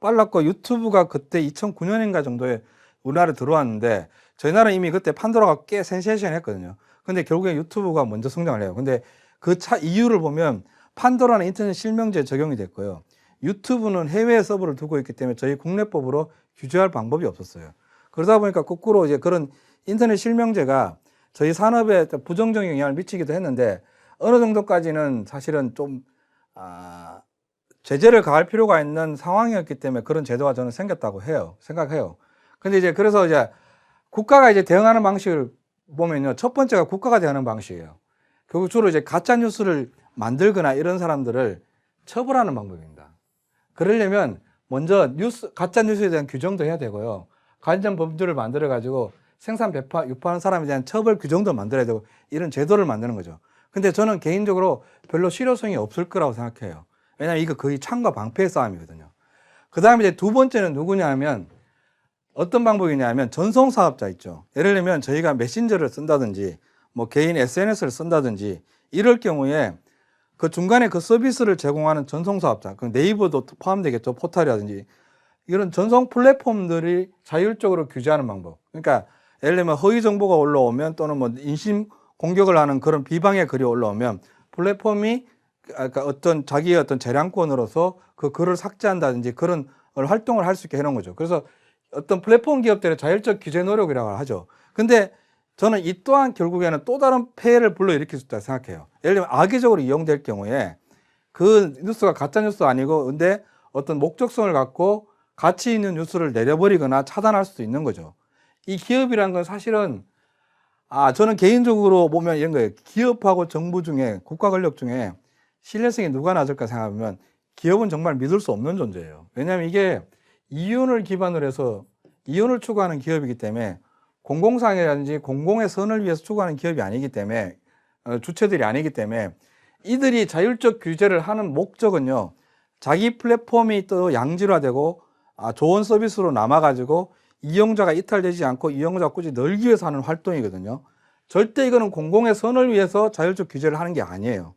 빨랐고 유튜브가 그때 2009년인가 정도에 우리나라에 들어왔는데, 저희 나라는 이미 그때 판도라가 꽤 센세이션 했거든요. 근데 결국에 유튜브가 먼저 성장을 해요. 근데 그 이유를 보면 판도라는 인터넷 실명제에 적용이 됐고요. 유튜브는 해외 서버를 두고 있기 때문에 저희 국내법으로 규제할 방법이 없었어요. 그러다 보니까 거꾸로 이제 그런 인터넷 실명제가 저희 산업에 부정적인 영향을 미치기도 했는데, 어느 정도까지는 사실은 좀 제재를 가할 필요가 있는 상황이었기 때문에 그런 제도가 저는 생겼다고 생각해요. 근데 이제 그래서 이제 국가가 이제 대응하는 방식을 보면요, 첫 번째가 국가가 대응하는 방식이에요. 결국 주로 이제 가짜 뉴스를 만들거나 이런 사람들을 처벌하는 방법입니다. 그러려면 먼저 가짜 뉴스에 대한 규정도 해야 되고요, 관련 법률을 만들어 가지고 생산 유포하는 사람에 대한 처벌 규정도 만들어야 되고, 이런 제도를 만드는 거죠. 근데 저는 개인적으로 별로 실효성이 없을 거라고 생각해요. 왜냐하면 이거 거의 창과 방패의 싸움이거든요. 그 다음에 이제 두 번째는 누구냐 하면, 어떤 방법이냐 면 전송 사업자 있죠. 예를 들면 저희가 메신저를 쓴다든지 뭐 개인 SNS를 쓴다든지 이럴 경우에 그 중간에 그 서비스를 제공하는 전송 사업자, 그 네이버도 포함되겠죠. 포털이라든지 이런 전송 플랫폼들이 자율적으로 규제하는 방법. 그러니까 예를 들면 허위 정보가 올라오면, 또는 뭐 인신 공격을 하는 그런 비방의 글이 올라오면 플랫폼이 어떤 자기의 어떤 재량권으로서 그 글을 삭제한다든지 그런 활동을 할 수 있게 해놓은 거죠. 그래서 어떤 플랫폼 기업들의 자율적 규제 노력이라고 하죠. 근데 저는 이 또한 결국에는 또 다른 폐해를 불러일으킬 수 있다고 생각해요. 예를 들면 악의적으로 이용될 경우에 그 뉴스가 가짜 뉴스 아니고 근데 어떤 목적성을 갖고 가치 있는 뉴스를 내려버리거나 차단할 수도 있는 거죠. 이 기업이라는 건 사실은 저는 개인적으로 보면 이런 거예요. 기업하고 정부 중에, 국가 권력 중에 신뢰성이 누가 낮을까 생각하면 기업은 정말 믿을 수 없는 존재예요. 왜냐하면 이게 이윤을 기반으로 해서 이윤을 추구하는 기업이기 때문에, 공공상이라든지 공공의 선을 위해서 추구하는 기업이 아니기 때문에, 주체들이 아니기 때문에, 이들이 자율적 규제를 하는 목적은요, 자기 플랫폼이 또 양질화되고 좋은 서비스로 남아가지고 이용자가 이탈되지 않고 이용자가 꾸준히 늘기 위해서 하는 활동이거든요. 절대 이거는 공공의 선을 위해서 자율적 규제를 하는 게 아니에요.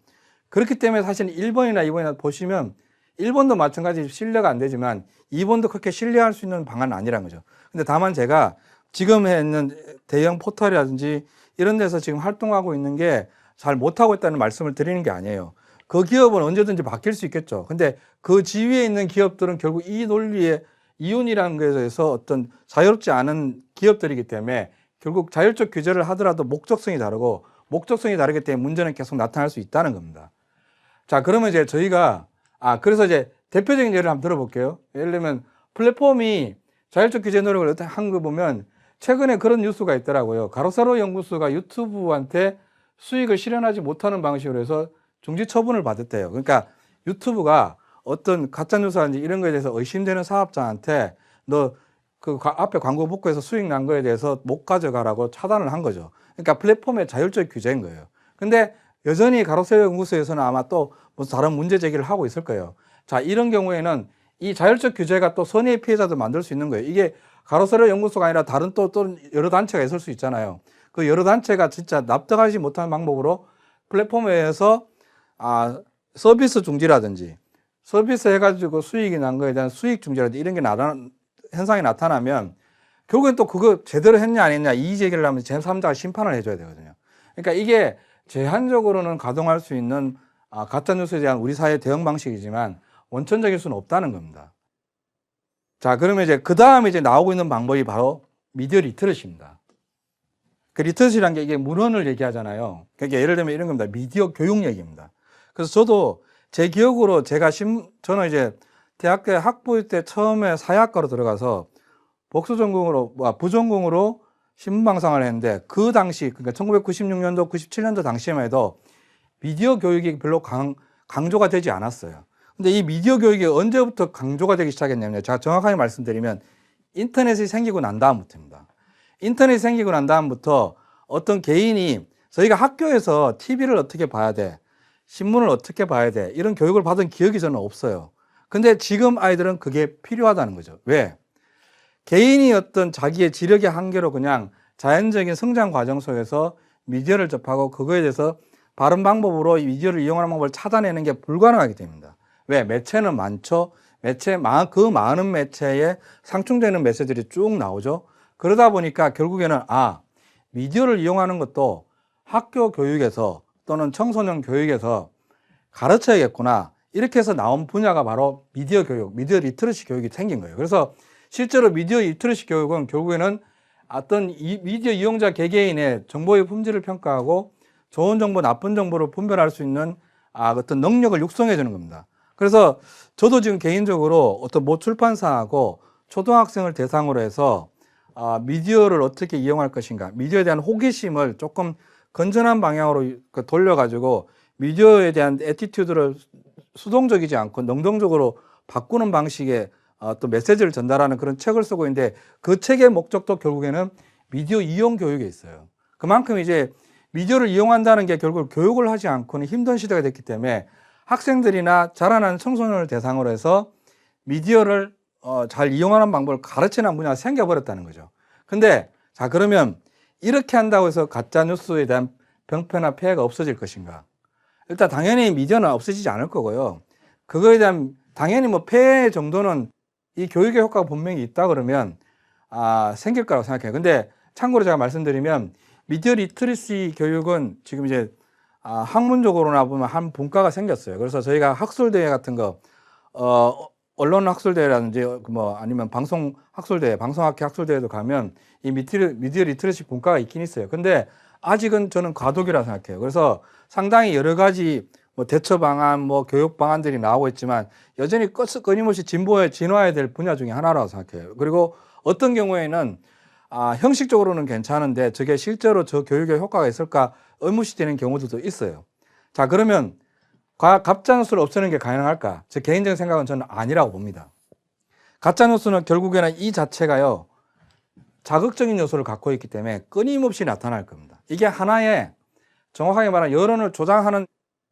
그렇기 때문에 사실 1번이나 2번이나 보시면, 1번도 마찬가지 신뢰가 안 되지만 2번도 그렇게 신뢰할 수 있는 방안은 아니란 거죠. 근데 다만 제가 지금 있는 대형 포털이라든지 이런 데서 지금 활동하고 있는 게 잘 못하고 있다는 말씀을 드리는 게 아니에요. 그 기업은 언제든지 바뀔 수 있겠죠. 근데 그 지위에 있는 기업들은 결국 이 논리의 이윤이라는 것에서 어떤 자유롭지 않은 기업들이기 때문에 결국 자율적 규제를 하더라도 목적성이 다르고, 목적성이 다르기 때문에 문제는 계속 나타날 수 있다는 겁니다. 자, 그러면 이제 저희가 그래서 이제 대표적인 예를 한번 들어볼게요. 예를 들면 플랫폼이 자율적 규제 노력을 한 거 보면 최근에 그런 뉴스가 있더라고요. 가로세로 연구소가 유튜브한테 수익을 실현하지 못하는 방식으로 해서 중지 처분을 받았대요. 그러니까 유튜브가 어떤 가짜뉴스라든지 이런 거에 대해서 의심되는 사업자한테 너 그 앞에 광고 붙고해서 수익 난 거에 대해서 못 가져가라고 차단을 한 거죠. 그러니까 플랫폼의 자율적 규제인 거예요. 근데 여전히 가로세로 연구소에서는 아마 또 무슨 다른 문제 제기를 하고 있을 거예요. 자, 이런 경우에는 이 자율적 규제가 또 선의의 피해자도 만들 수 있는 거예요. 이게 가로세로 연구소가 아니라 다른 또 여러 단체가 있을 수 있잖아요. 그 여러 단체가 진짜 납득하지 못하는 방법으로 플랫폼에서 서비스 중지라든지 서비스 해가지고 수익이 난 거에 대한 수익 중지라든지 이런 게 현상이 나타나면 결국엔 또 그거 제대로 했냐 안 했냐 이의 제기를 하면 제3자가 심판을 해줘야 되거든요. 그러니까 이게 제한적으로는 가동할 수 있는 가짜뉴스에 대한 우리 사회의 대응 방식이지만 원천적일 수는 없다는 겁니다. 자, 그러면 이제 그 다음에 이제 나오고 있는 방법이 바로 미디어 리터러시입니다. 그 리터러시라는 게 이게 문헌을 얘기하잖아요. 그러니까 예를 들면 이런 겁니다. 미디어 교육 얘기입니다. 그래서 저도 제 기억으로 저는 이제 대학교 학부일 때 처음에 사회학과로 들어가서 부전공으로 신문방송을 했는데 그 당시 그러니까 1996년도 97년도 당시에만 해도 미디어 교육이 별로 강조가 되지 않았어요. 근데 이 미디어 교육이 언제부터 강조가 되기 시작했냐면 제가 정확하게 말씀드리면 인터넷이 생기고 난 다음부터입니다. 인터넷이 생기고 난 다음부터 어떤 개인이 저희가 학교에서 TV를 어떻게 봐야 돼, 신문을 어떻게 봐야 돼 이런 교육을 받은 기억이 저는 없어요. 근데 지금 아이들은 그게 필요하다는 거죠. 왜? 개인이 어떤 자기의 지력의 한계로 그냥 자연적인 성장 과정 속에서 미디어를 접하고 그거에 대해서 바른 방법으로 미디어를 이용하는 방법을 찾아내는 게 불가능하게 됩니다. 왜? 매체는 많죠. 그 많은 매체에 상충되는 메시지들이 쭉 나오죠. 그러다 보니까 결국에는 미디어를 이용하는 것도 학교 교육에서 또는 청소년 교육에서 가르쳐야겠구나. 이렇게 해서 나온 분야가 바로 미디어 교육, 미디어 리터러시 교육이 생긴 거예요. 그래서 실제로 미디어 리터러시 교육은 결국에는 어떤 미디어 이용자 개개인의 정보의 품질을 평가하고 좋은 정보, 나쁜 정보를 분별할 수 있는 어떤 능력을 육성해 주는 겁니다. 그래서 저도 지금 개인적으로 어떤 모 출판사하고 초등학생을 대상으로 해서 미디어를 어떻게 이용할 것인가, 미디어에 대한 호기심을 조금 건전한 방향으로 돌려가지고 미디어에 대한 애티튜드를 수동적이지 않고 능동적으로 바꾸는 방식의 또 메시지를 전달하는 그런 책을 쓰고 있는데 그 책의 목적도 결국에는 미디어 이용 교육에 있어요. 그만큼 이제 미디어를 이용한다는 게 결국 교육을 하지 않고는 힘든 시대가 됐기 때문에 학생들이나 자라나는 청소년을 대상으로 해서 미디어를 잘 이용하는 방법을 가르치는 분야가 생겨버렸다는 거죠. 근데 자, 그러면 이렇게 한다고 해서 가짜뉴스에 대한 병폐나 폐해가 없어질 것인가? 일단 당연히 미디어는 없어지지 않을 거고요. 그거에 대한 당연히 뭐 폐해 정도는 이 교육의 효과가 분명히 있다 그러면 생길 거라고 생각해요. 근데 참고로 제가 말씀드리면 미디어 리터러시 교육은 지금 이제 학문적으로나 보면 한 분과가 생겼어요. 그래서 저희가 학술대회 같은 거 언론 학술대회라든지 아니면 방송 학술대회, 방송학회 학술대회도 가면 이 미디어 리터러시 분과가 있긴 있어요. 근데 아직은 저는 과도기라고 생각해요. 그래서 상당히 여러 가지 대처 방안, 교육 방안들이 나오고 있지만 여전히 끊임없이 진화해야 될 분야 중에 하나라고 생각해요. 그리고 어떤 경우에는 형식적으로는 괜찮은데 저게 실제로 저 교육에 효과가 있을까 의무시되는 경우들도 있어요. 자, 그러면 가짜뉴스를 없애는 게 가능할까? 제 개인적인 생각은 저는 아니라고 봅니다. 가짜뉴스는 결국에는 이 자체가요, 자극적인 요소를 갖고 있기 때문에 끊임없이 나타날 겁니다. 이게 하나의 정확하게 말하면 여론을 조장하는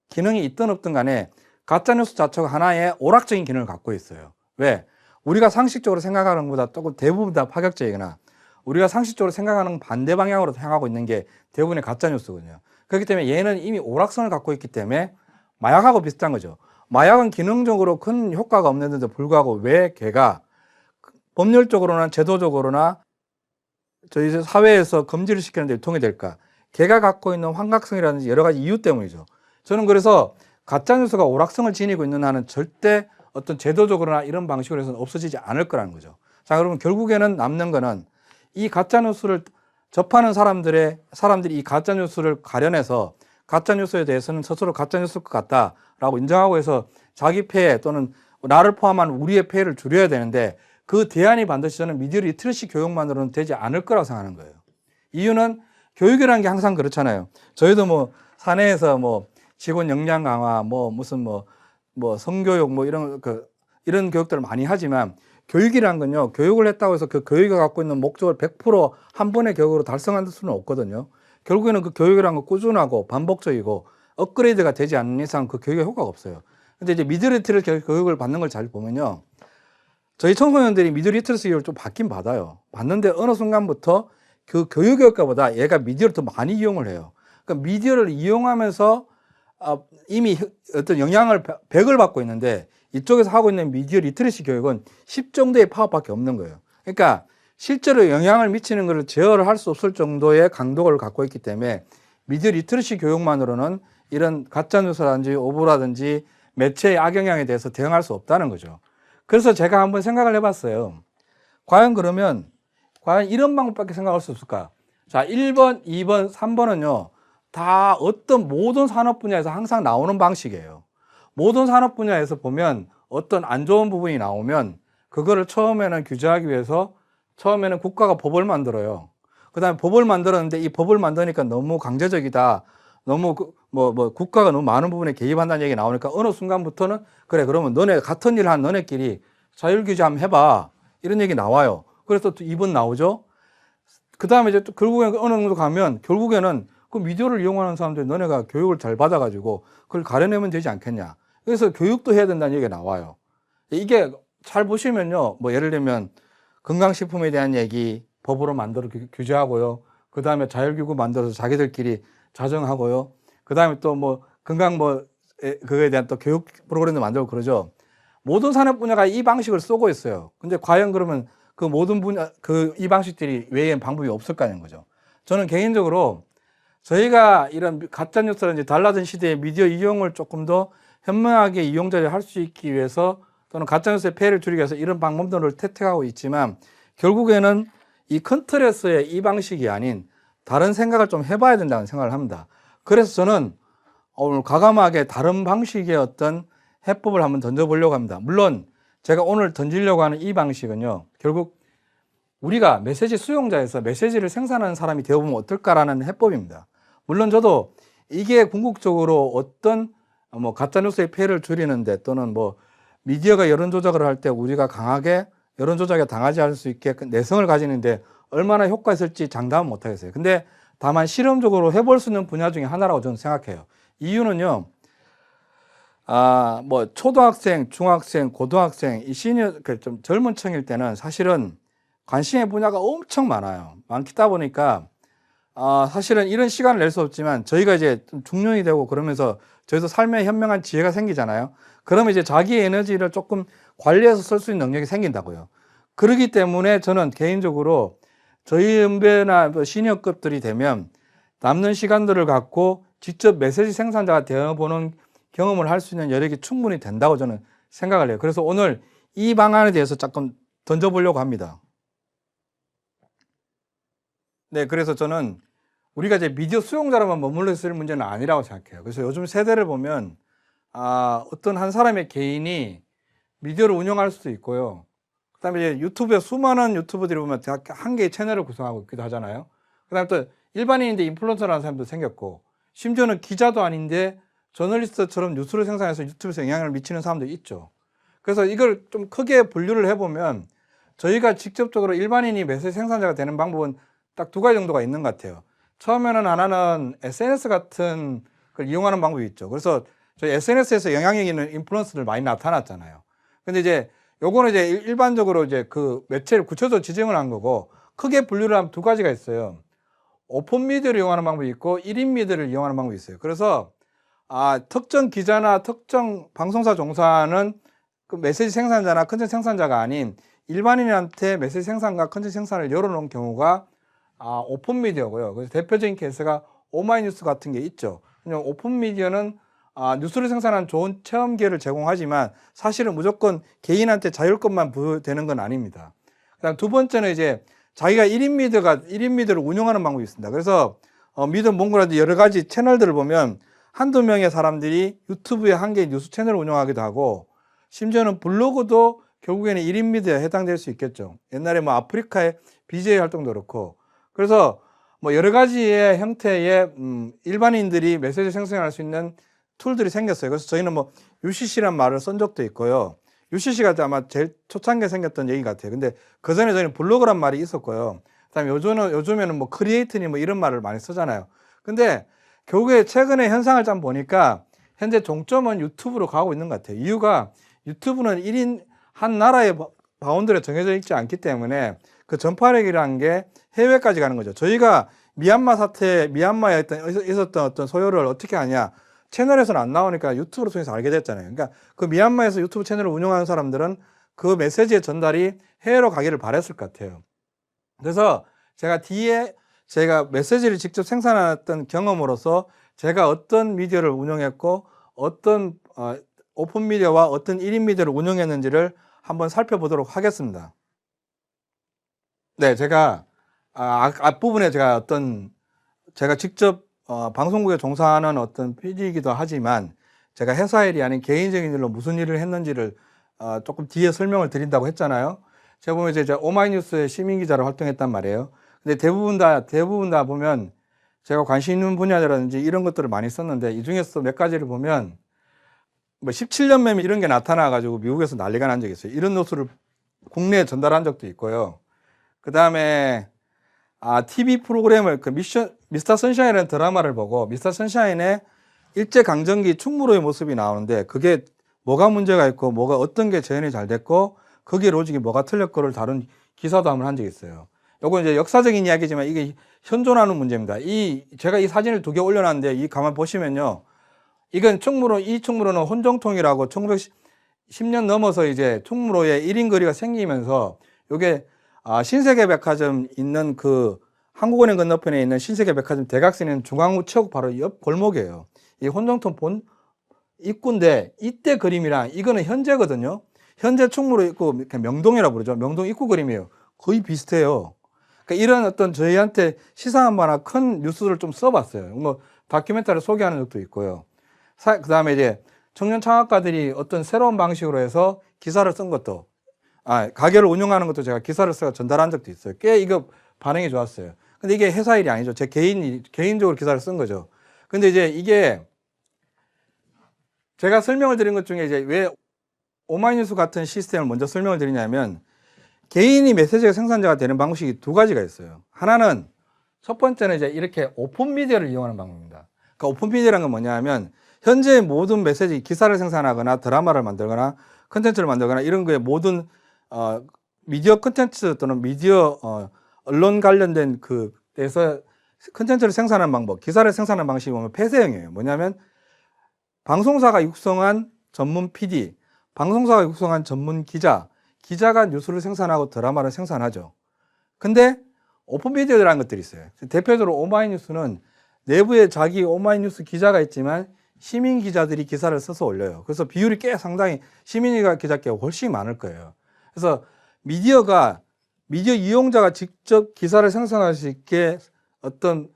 기능이 있든 없든 간에 가짜뉴스 자체가 하나의 오락적인 기능을 갖고 있어요. 왜? 우리가 상식적으로 생각하는 것보다 조금 대부분 다 파격적이거나 우리가 상식적으로 생각하는 반대 방향으로 향하고 있는 게 대부분의 가짜뉴스거든요. 그렇기 때문에 얘는 이미 오락성을 갖고 있기 때문에 마약하고 비슷한 거죠. 마약은 기능적으로 큰 효과가 없는데도 불구하고 왜 걔가 법률적으로나 제도적으로나 저희 사회에서 금지를 시키는 데 유통이 될까? 걔가 갖고 있는 환각성이라든지 여러 가지 이유 때문이죠. 저는 그래서 가짜뉴스가 오락성을 지니고 있는 한은 절대 어떤 제도적으로나 이런 방식으로 해서는 없어지지 않을 거라는 거죠. 자, 그러면 결국에는 남는 거는 이 가짜뉴스를 접하는 사람들이 이 가짜뉴스를 가려내서 가짜뉴스에 대해서는 스스로 가짜뉴스일 것 같다라고 인정하고 해서 자기 폐해 또는 나를 포함한 우리의 폐해를 줄여야 되는데 그 대안이 반드시 저는 미디어 리터러시 교육만으로는 되지 않을 거라고 생각하는 거예요. 이유는 교육이라는 게 항상 그렇잖아요. 저희도 사내에서 직원 역량 강화, 뭐 무슨 뭐 성교육 뭐 이런 교육들을 많이 하지만 교육이란 건요, 교육을 했다고 해서 그 교육이 갖고 있는 목적을 100%한 번의 교육으로 달성할 수는 없거든요. 결국에는 그 교육이란 건 꾸준하고 반복적이고 업그레이드가 되지 않는 이상 그 교육에 효과가 없어요. 근데 이제 미드리트를 교육을 받는 걸 잘 보면요, 저희 청소년들이 미드리트러시 교육을 좀 받긴 받아요. 받는데 어느 순간부터 그 교육 교육과보다 얘가 미디어를 더 많이 이용을 해요. 그러니까 미디어를 이용하면서 이미 어떤 영향을 100을 받고 있는데 이쪽에서 하고 있는 미디어 리트러시 교육은 10 정도의 파워밖에 없는 거예요. 그러니까 실제로 영향을 미치는 것을 제어를 할 수 없을 정도의 강도를 갖고 있기 때문에 미디어 리트러시 교육만으로는 이런 가짜뉴스라든지 오보라든지 매체의 악영향에 대해서 대응할 수 없다는 거죠. 그래서 제가 한번 생각을 해봤어요. 과연 이런 방법밖에 생각할 수 없을까? 자, 1번, 2번, 3번은요, 다 어떤 모든 산업 분야에서 항상 나오는 방식이에요. 모든 산업 분야에서 보면 어떤 안 좋은 부분이 나오면 그거를 처음에는 규제하기 위해서 처음에는 국가가 법을 만들어요. 그 다음에 법을 만들었는데 이 법을 만드니까 너무 강제적이다. 너무 국가가 너무 많은 부분에 개입한다는 얘기 나오니까 어느 순간부터는 그래, 그러면 너네 같은 일 한 너네끼리 자율 규제 한번 해봐. 이런 얘기 나와요. 그래서 또 2번 나오죠. 그 다음에 이제 또 결국에는 어느 정도 가면 결국에는 그 미디어를 이용하는 사람들 너네가 교육을 잘 받아가지고 그걸 가려내면 되지 않겠냐. 그래서 교육도 해야 된다는 얘기가 나와요. 이게 잘 보시면요, 뭐 예를 들면 건강식품에 대한 얘기 법으로 만들어 규제하고요. 그 다음에 자율기구 만들어서 자기들끼리 자정하고요. 그 다음에 또 뭐 건강 그거에 대한 또 교육 프로그램도 만들고 그러죠. 모든 산업 분야가 이 방식을 쓰고 있어요. 근데 과연 그러면 그 모든 분야, 이 방식들이 외엔 방법이 없을까는 거죠. 저는 개인적으로 저희가 이런 가짜뉴스라든지 달라진 시대의 미디어 이용을 조금 더 현명하게 이용자를 할 수 있기 위해서 또는 가짜뉴스의 폐해를 줄이기 위해서 이런 방법들을 택하고 있지만 결국에는 이 큰 틀에서의 이 방식이 아닌 다른 생각을 좀 해봐야 된다는 생각을 합니다. 그래서 저는 오늘 과감하게 다른 방식의 어떤 해법을 한번 던져보려고 합니다. 물론 제가 오늘 던지려고 하는 이 방식은요, 결국 우리가 메시지 수용자에서 메시지를 생산하는 사람이 되어보면 어떨까라는 해법입니다. 물론 저도 이게 궁극적으로 어떤 가짜뉴스의 폐해를 줄이는데 또는 미디어가 여론조작을 할 때 우리가 강하게 여론조작에 당하지 않을 수 있게 내성을 가지는데 얼마나 효과 있을지 장담은 못하겠어요. 근데 다만 실험적으로 해볼 수 있는 분야 중에 하나라고 저는 생각해요. 이유는요, 초등학생, 중학생, 고등학생, 이 시니어, 좀 젊은 층일 때는 사실은 관심의 분야가 엄청 많아요. 많다 보니까, 사실은 이런 시간을 낼 수 없지만 저희가 이제 좀 중년이 되고 그러면서 저희도 삶에 현명한 지혜가 생기잖아요. 그러면 이제 자기 에너지를 조금 관리해서 쓸 수 있는 능력이 생긴다고요. 그렇기 때문에 저는 개인적으로 저희 연배나 시니어급들이 되면 남는 시간들을 갖고 직접 메시지 생산자가 되어보는 경험을 할 수 있는 여력이 충분히 된다고 저는 생각을 해요. 그래서 오늘 이 방안에 대해서 조금 던져보려고 합니다. 네, 그래서 저는 우리가 이제 미디어 수용자로만 머물러 있을 문제는 아니라고 생각해요. 그래서 요즘 세대를 보면 어떤 한 사람의 개인이 미디어를 운영할 수도 있고요. 그다음에 이제 유튜브에 수많은 유튜버들이 보면 한 개의 채널을 구성하고 있기도 하잖아요. 그다음에 또 일반인인데 인플루언서라는 사람도 생겼고, 심지어는 기자도 아닌데 저널리스트처럼 뉴스를 생산해서 유튜브에서 영향을 미치는 사람도 있죠. 그래서 이걸 좀 크게 분류를 해보면 저희가 직접적으로 일반인이 메시지 생산자가 되는 방법은 딱 두 가지 정도가 있는 것 같아요. 처음에는 하나는 SNS 같은 걸 이용하는 방법이 있죠. 그래서 저희 SNS에서 영향력 있는 인플루언서들 많이 나타났잖아요. 근데 이제 요거는 이제 일반적으로 이제 그 매체를 구체적으로 지정을 한 거고, 크게 분류를 하면 두 가지가 있어요. 오픈 미디어를 이용하는 방법이 있고 1인 미디어를 이용하는 방법이 있어요. 그래서 특정 기자나 특정 방송사 종사는 그 메시지 생산자나 컨텐츠 생산자가 아닌 일반인한테 메시지 생산과 컨텐츠 생산을 열어놓은 경우가 오픈 미디어고요. 그래서 대표적인 케이스가 오마이뉴스 같은 게 있죠. 오픈 미디어는 뉴스를 생산하는 좋은 체험 기회를 제공하지만 사실은 무조건 개인한테 자율권만 부여되는 건 아닙니다. 그다음 두 번째는 이제 자기가 1인 미디어를 운영하는 방법이 있습니다. 그래서 미디어 몽골라든지 여러 가지 채널들을 보면 한두 명의 사람들이 유튜브에 한 개의 뉴스 채널을 운영하기도 하고, 심지어는 블로그도 결국에는 1인 미디어에 해당될 수 있겠죠. 옛날에 아프리카의 BJ 활동도 그렇고, 그래서 여러 가지의 형태의 일반인들이 메시지 생성할 수 있는 툴들이 생겼어요. 그래서 저희는 뭐 UCC란 말을 쓴 적도 있고요. UCC가 아마 제일 초창기에 생겼던 얘기 같아요. 근데 그 전에 저희는 블로그란 말이 있었고요. 그다음에 요즘에는 뭐 크리에이트니 뭐 이런 말을 많이 쓰잖아요. 근데 결국에 최근에 현상을 좀 보니까 현재 종점은 유튜브로 가고 있는 것 같아요. 이유가 유튜브는 1인 한 나라의 바운드에 정해져 있지 않기 때문에 그 전파력이라는 게 해외까지 가는 거죠. 저희가 미얀마 사태, 미얀마에 있었던 어떤 소요를 어떻게 하냐. 채널에서는 안 나오니까 유튜브를 통해서 알게 됐잖아요. 그러니까 그 미얀마에서 유튜브 채널을 운영하는 사람들은 그 메시지의 전달이 해외로 가기를 바랬을 것 같아요. 그래서 제가 뒤에 제가 메시지를 직접 생산했던 경험으로서 제가 어떤 미디어를 운영했고 어떤 오픈 미디어와 어떤 1인 미디어를 운영했는지를 한번 살펴보도록 하겠습니다. 네, 제가 앞부분에 제가 직접 방송국에 종사하는 어떤 PD이기도 하지만 제가 회사 일이 아닌 개인적인 일로 무슨 일을 했는지를 조금 뒤에 설명을 드린다고 했잖아요. 제가 보면 이제 오마이뉴스의 시민기자로 활동했단 말이에요. 근데 대부분 다 보면 제가 관심 있는 분야라든지 이런 것들을 많이 썼는데 이 중에서 몇 가지를 보면 뭐 17년 매매 이런 게 나타나가지고 미국에서 난리가 난 적이 있어요. 이런 노출을 국내에 전달한 적도 있고요. 그 다음에 TV 프로그램을 미스터 선샤인이라는 드라마를 보고 미스터 선샤인의 일제강점기 충무로의 모습이 나오는데 그게 뭐가 문제가 있고 뭐가 어떤 게 재현이 잘 됐고 거기에 로직이 뭐가 틀렸고를 다룬 기사도 한번 한 적이 있어요. 요건 이제 역사적인 이야기지만 이게 현존하는 문제입니다. 제가 이 사진을 2개 올려놨는데 가만 보시면요. 이건 이 충무로는 혼정통이라고 1910년 넘어서 이제 충무로에 1인 거리가 생기면서 요게 신세계백화점 있는 그 한국은행 건너편에 있는 신세계백화점 대각선에 있는 중앙우체국 바로 옆 골목이에요. 이 혼정통 본 입구인데 이때 그림이랑 이거는 현재거든요. 현재 충무로 입구 명동이라고 부르죠. 명동 입구 그림이에요. 거의 비슷해요. 그러니까 이런 어떤 저희한테 시사한 바나 큰 뉴스를 좀 써봤어요. 뭐 다큐멘터리를 소개하는 적도 있고요. 그 다음에 이제 청년 창업가들이 어떤 새로운 방식으로 해서 기사를 쓴 것도 가게를 운영하는 것도 제가 기사를 써서 전달한 적도 있어요. 꽤 이거 반응이 좋았어요. 근데 이게 회사 일이 아니죠. 제 개인적으로 기사를 쓴 거죠. 근데 이제 이게 제가 설명을 드린 것 중에 이제 왜 오마이뉴스 같은 시스템을 먼저 설명을 드리냐면 개인이 메시지가 생산자가 되는 방식이 2가지가 있어요. 하나는 첫 번째는 이제 이렇게 오픈 미디어를 이용하는 방법입니다. 그러니까 오픈 미디어라는 건 뭐냐면 현재 모든 메시지, 기사를 생산하거나 드라마를 만들거나 컨텐츠를 만들거나 이런 거에 모든 미디어 컨텐츠 또는 미디어 언론 관련된 그에서 컨텐츠를 생산하는 방법, 기사를 생산하는 방식이 보면 폐쇄형이에요. 뭐냐면 방송사가 육성한 전문 PD, 방송사가 육성한 전문 기자가 뉴스를 생산하고 드라마를 생산하죠. 근데 오픈 미디어라는 것들이 있어요. 대표적으로 오마이뉴스는 내부에 자기 오마이뉴스 기자가 있지만 시민 기자들이 기사를 써서 올려요. 그래서 비율이 꽤 상당히 시민 기자께 훨씬 많을 거예요. 그래서 미디어 이용자가 직접 기사를 생성할 수 있게 어떤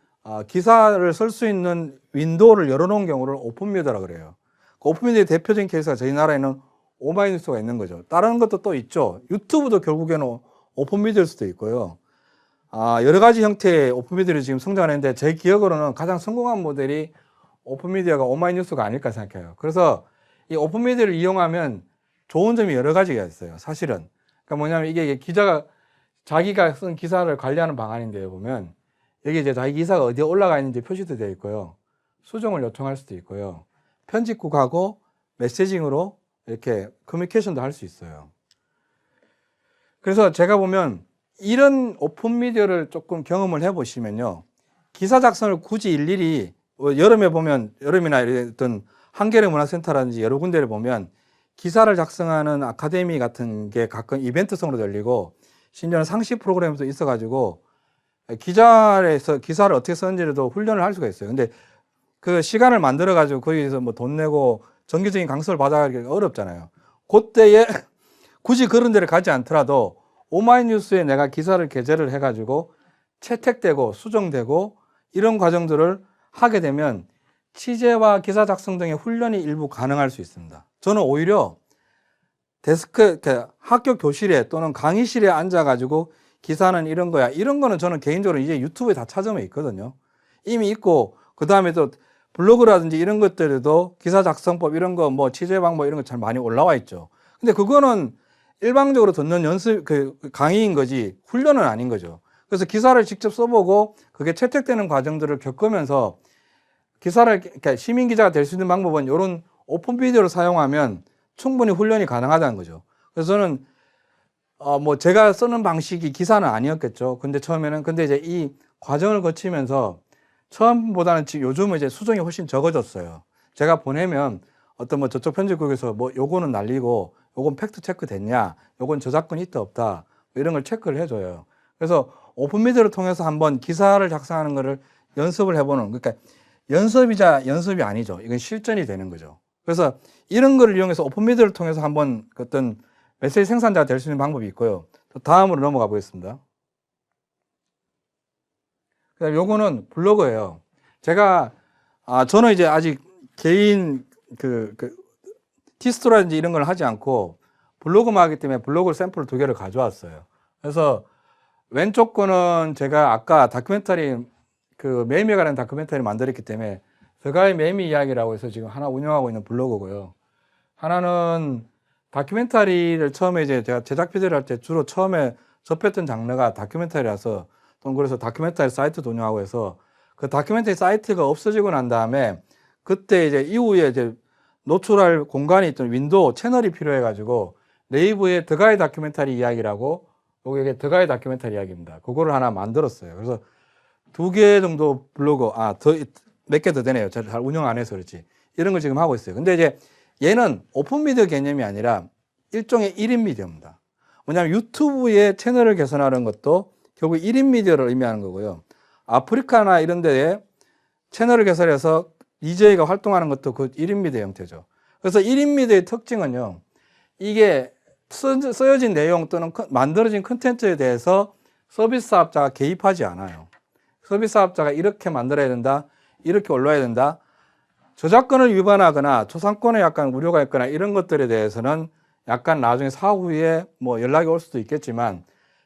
기사를 쓸 수 있는 윈도우를 열어놓은 경우를 오픈 미디어라고 그래요. 그 오픈 미디어의 대표적인 케이스가 저희 나라에는 오마이뉴스가 있는 거죠. 다른 것도 또 있죠. 유튜브도 결국에는 오픈 미디어일 수도 있고요. 여러 가지 형태의 오픈 미디어를 지금 성장하는데 제 기억으로는 가장 성공한 모델이 오픈 미디어가 오마이뉴스가 아닐까 생각해요. 그래서 이 오픈 미디어를 이용하면 좋은 점이 여러 가지가 있어요. 사실은. 그러니까 뭐냐면 이게 자기가 쓴 기사를 관리하는 방안인데요. 보면 여기 이제 자기 기사가 어디에 올라가 있는지 표시도 되어 있고요. 수정을 요청할 수도 있고요. 편집국하고 메시징으로 이렇게 커뮤니케이션도 할 수 있어요. 그래서 제가 보면 이런 오픈 미디어를 조금 경험을 해 보시면요. 기사 작성을 굳이 일일이 여름이나 어떤 한겨레 문화센터라든지 여러 군데를 보면 기사를 작성하는 아카데미 같은 게 가끔 이벤트성으로 열리고 심지어는 상시 프로그램도 있어가지고 기자에서 기사를 어떻게 쓰는지도 훈련을 할 수가 있어요. 근데 그 시간을 만들어가지고 거기서 뭐 돈 내고 정기적인 강습을 받아가기가 어렵잖아요. 그때에 굳이 그런 데를 가지 않더라도 오마이뉴스에 내가 기사를 게재를 해가지고 채택되고 수정되고 이런 과정들을 하게 되면 취재와 기사 작성 등의 훈련이 일부 가능할 수 있습니다. 저는 오히려 학교 교실에 또는 강의실에 앉아가지고 기사는 이런 거야. 이런 거는 저는 개인적으로 이제 유튜브에 다 찾으면 있거든요. 이미 있고, 그 다음에 또 블로그라든지 이런 것들에도 기사 작성법 이런 거 뭐 취재 방법 이런 거 잘 많이 올라와 있죠. 근데 그거는 일방적으로 듣는 연습 강의인 거지 훈련은 아닌 거죠. 그래서 기사를 직접 써보고 그게 채택되는 과정들을 겪으면서 기사를 그러니까 시민 기자가 될 수 있는 방법은 이런 오픈 비디오를 사용하면 충분히 훈련이 가능하다는 거죠. 그래서 저는 뭐 제가 쓰는 방식이 기사는 아니었겠죠. 근데 처음에는 근데 이제 이 과정을 거치면서 처음보다는 지금 요즘은 이제 수정이 훨씬 적어졌어요. 제가 보내면 어떤 뭐 저쪽 편집국에서 뭐 요거는 날리고 요건 팩트 체크 됐냐, 요건 저작권이 있다 없다 뭐 이런 걸 체크를 해줘요. 그래서 오픈 미디어를 통해서 한번 기사를 작성하는 거를 연습을 해보는, 그러니까 연습이자 연습이 아니죠. 이건 실전이 되는 거죠. 그래서 이런 거를 이용해서 오픈 미디어를 통해서 한번 어떤 메시지 생산자가 될 수 있는 방법이 있고요. 또 다음으로 넘어가 보겠습니다. 그다음 요거는 블로그예요. 제가 저는 이제 아직 개인 티스토라든지 이런 걸 하지 않고 블로그만 하기 때문에 블로그 샘플 2개를 가져왔어요. 그래서 왼쪽 거는 제가 아까 다큐멘터리 매미에 관한 다큐멘터리 만들었기 때문에 서가의 매미 이야기라고 해서 지금 하나 운영하고 있는 블로그고요. 하나는 다큐멘터리를 처음에 이제 제가 제작 피디를 할 때 주로 처음에 접했던 장르가 다큐멘터리라서 또 그래서 다큐멘터리 사이트도 운영하고 해서 그 다큐멘터리 사이트가 없어지고 난 다음에 그때 이제 이후에 이제 노출할 공간이 있던 윈도우 채널이 필요해 가지고 네이버의 더가이 다큐멘터리 이야기라고 요게 더가이 다큐멘터리 이야기입니다. 그거를 하나 만들었어요. 그래서 2개 정도 블로그 몇 개 더 되네요. 잘 운영 안 해서 그렇지. 이런 걸 지금 하고 있어요. 근데 이제 얘는 오픈 미디어 개념이 아니라 일종의 1인 미디어입니다. 뭐냐면 유튜브의 채널을 개선하는 것도 결국 1인 미디어를 의미하는 거고요. 아프리카나 이런 데에 채널을 개설해서 DJ가 활동하는 것도 그 1인 미디어 형태죠. 그래서 1인 미디어의 특징은요. 이게 쓰여진 내용 또는 만들어진 컨텐츠에 대해서 서비스 사업자가 개입하지 않아요. 서비스 사업자가 이렇게 만들어야 된다, 이렇게 올라야 된다. 저작권을 위반하거나 초상권에 약간 우려가 있거나 이런 것들에 대해서는 약간 나중에 사후에 뭐 연락이 올 수도 있겠지만